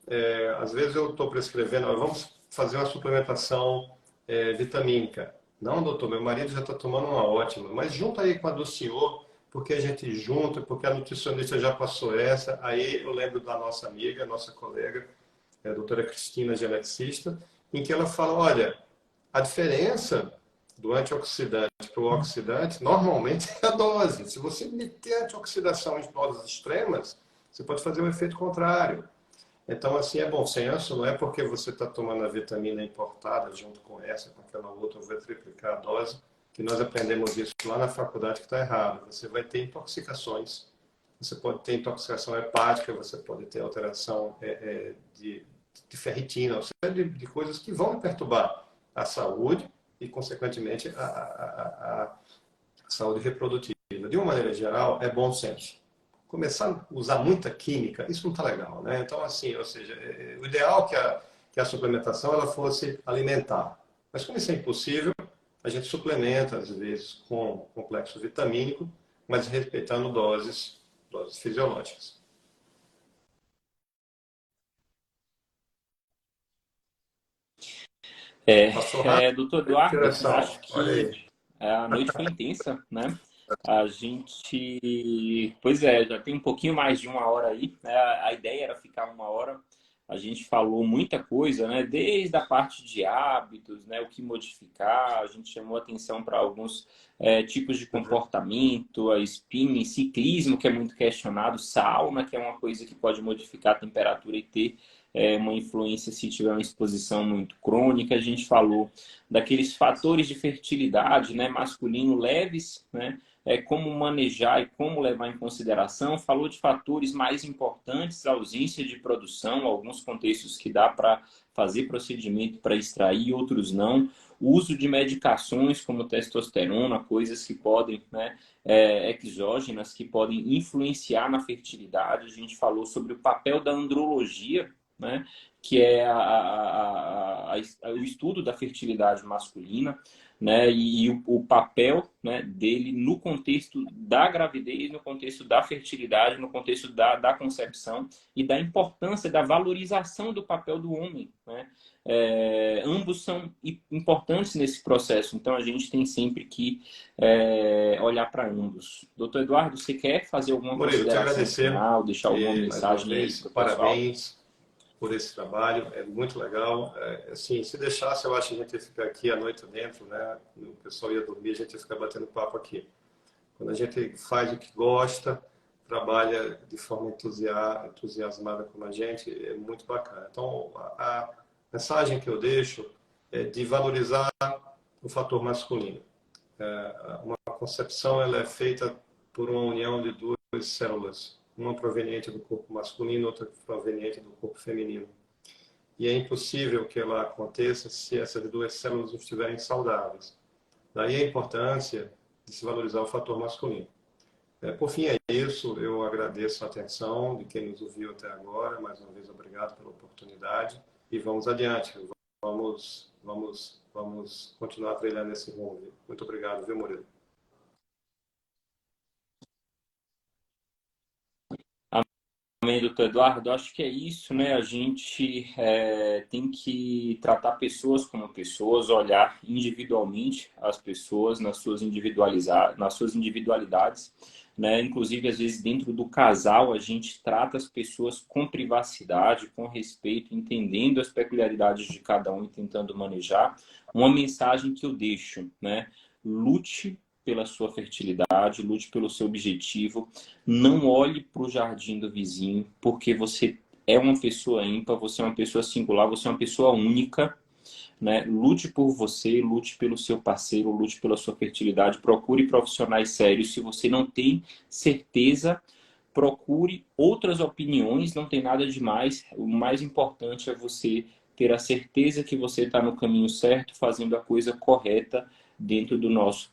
Às vezes eu estou prescrevendo, vamos fazer uma suplementação vitamínica. Não, doutor, meu marido já está tomando uma ótima, mas junta aí com a do senhor, porque a gente junta, porque a nutricionista já passou essa. Aí eu lembro da nossa amiga, nossa colega, a doutora Cristina, geneticista, em que ela fala, olha, a diferença do antioxidante para o oxidante, normalmente é a dose. Se você meter antioxidação em doses extremas, você pode fazer um efeito contrário. Então, assim, é bom senso, não é porque você está tomando a vitamina importada junto com essa, com aquela outra, vai triplicar a dose, que nós aprendemos isso lá na faculdade que está errado. Você vai ter intoxicações. Você pode ter intoxicação hepática, você pode ter alteração de ferritina, ou seja, de coisas que vão perturbar a saúde e, consequentemente, a saúde reprodutiva. De uma maneira geral, é bom senso. Começar a usar muita química, isso não está legal, né? Então, assim, ou seja, o ideal é que a suplementação ela fosse alimentar. Mas como isso é impossível, a gente suplementa, às vezes, com complexo vitamínico, mas respeitando doses fisiológicas. Passou rápido, Doutor que Eduardo, direção, acho olha que aí. a noite foi intensa, né? A gente, pois é, já tem um pouquinho mais de uma hora aí, né? A ideia era ficar uma hora. A gente falou muita coisa, né? Desde a parte de hábitos, né? O que modificar. A gente chamou atenção para alguns tipos de comportamento, a spinning, ciclismo, que é muito questionado, sauna, que é uma coisa que pode modificar a temperatura e ter uma influência se tiver uma exposição muito crônica. A gente falou daqueles fatores de fertilidade, né? Masculino leves, né? Como manejar e como levar em consideração. Falou de fatores mais importantes, a ausência de produção, alguns contextos que dá para fazer procedimento para extrair, outros não. o uso de medicações como testosterona, coisas que podem, né, exógenas, que podem influenciar na fertilidade. A gente falou sobre o papel da andrologia, né, que é o estudo da fertilidade masculina, né, e o papel, né, dele no contexto da gravidez, no contexto da fertilidade, no contexto da concepção e da importância da valorização do papel do homem, né? Ambos são importantes nesse processo, então a gente tem sempre que olhar para ambos. Doutor Eduardo, você quer fazer alguma Murilo, te consideração agradecer final, deixar alguma mais uma mensagem aí vez, para o pessoal? parabéns por esse trabalho, é muito legal. Assim, se deixasse, eu acho que a gente ia ficar aqui a noite dentro, né? O pessoal ia dormir, a gente ia ficar batendo papo aqui. Quando a gente faz o que gosta, trabalha de forma entusiasmada como a gente, é muito bacana. Então, a mensagem que eu deixo é de valorizar o fator masculino. Uma concepção ela é feita por uma união de duas células, uma proveniente do corpo masculino, outra proveniente do corpo feminino. E é impossível que ela aconteça se essas duas células não estiverem saudáveis. Daí a importância de se valorizar o fator masculino. Por fim, é isso. Eu agradeço a atenção de quem nos ouviu até agora. Mais uma vez, obrigado pela oportunidade. E vamos adiante. Vamos continuar trilhando esse rumo. Muito obrigado, viu, Murilo? Amém, doutor Eduardo. Acho que é isso, né? A gente tem que tratar pessoas como pessoas, olhar individualmente as pessoas nas suas individualidades, né? Inclusive, às vezes, dentro do casal, a gente trata as pessoas com privacidade, com respeito, entendendo as peculiaridades de cada um e tentando manejar. Uma mensagem que eu deixo, né? Lute pela sua fertilidade, lute pelo seu objetivo. Não olhe para o jardim do vizinho, porque você é uma pessoa ímpar, você é uma pessoa singular, você é uma pessoa única, né? Lute por você, lute pelo seu parceiro, lute pela sua fertilidade, procure profissionais sérios. Se você não tem certeza, procure outras opiniões, não tem nada de mais. O mais importante é você ter a certeza que você está no caminho certo, fazendo a coisa correta dentro do nosso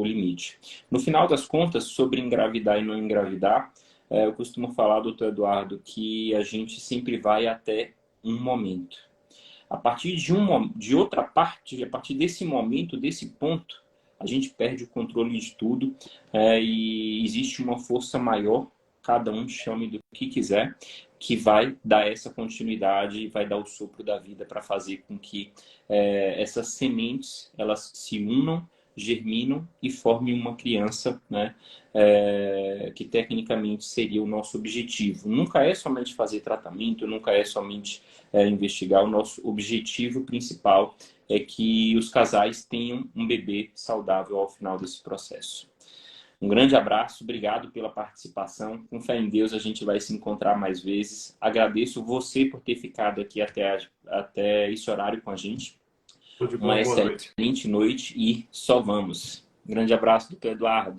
limite. No final das contas, sobre engravidar e não engravidar, eu costumo falar, doutor Eduardo, que a gente sempre vai até um momento. A partir de outra parte, a partir desse momento, desse ponto, a gente perde o controle de tudo, e existe uma força maior, cada um chame do que quiser, que vai dar essa continuidade e vai dar o sopro da vida para fazer com que essas sementes elas se unam, germinam e formem uma criança, né? Que tecnicamente seria o nosso objetivo. Nunca é somente fazer tratamento, nunca é somente investigar. O nosso objetivo principal é que os casais tenham um bebê saudável ao final desse processo. Um grande abraço, obrigado pela participação. Com fé em Deus, a gente vai se encontrar mais vezes. Agradeço você por ter ficado aqui até esse horário com a gente. Tudo de Uma bom, boa noite. excelente noite e só vamos. Um grande abraço, doutor Eduardo.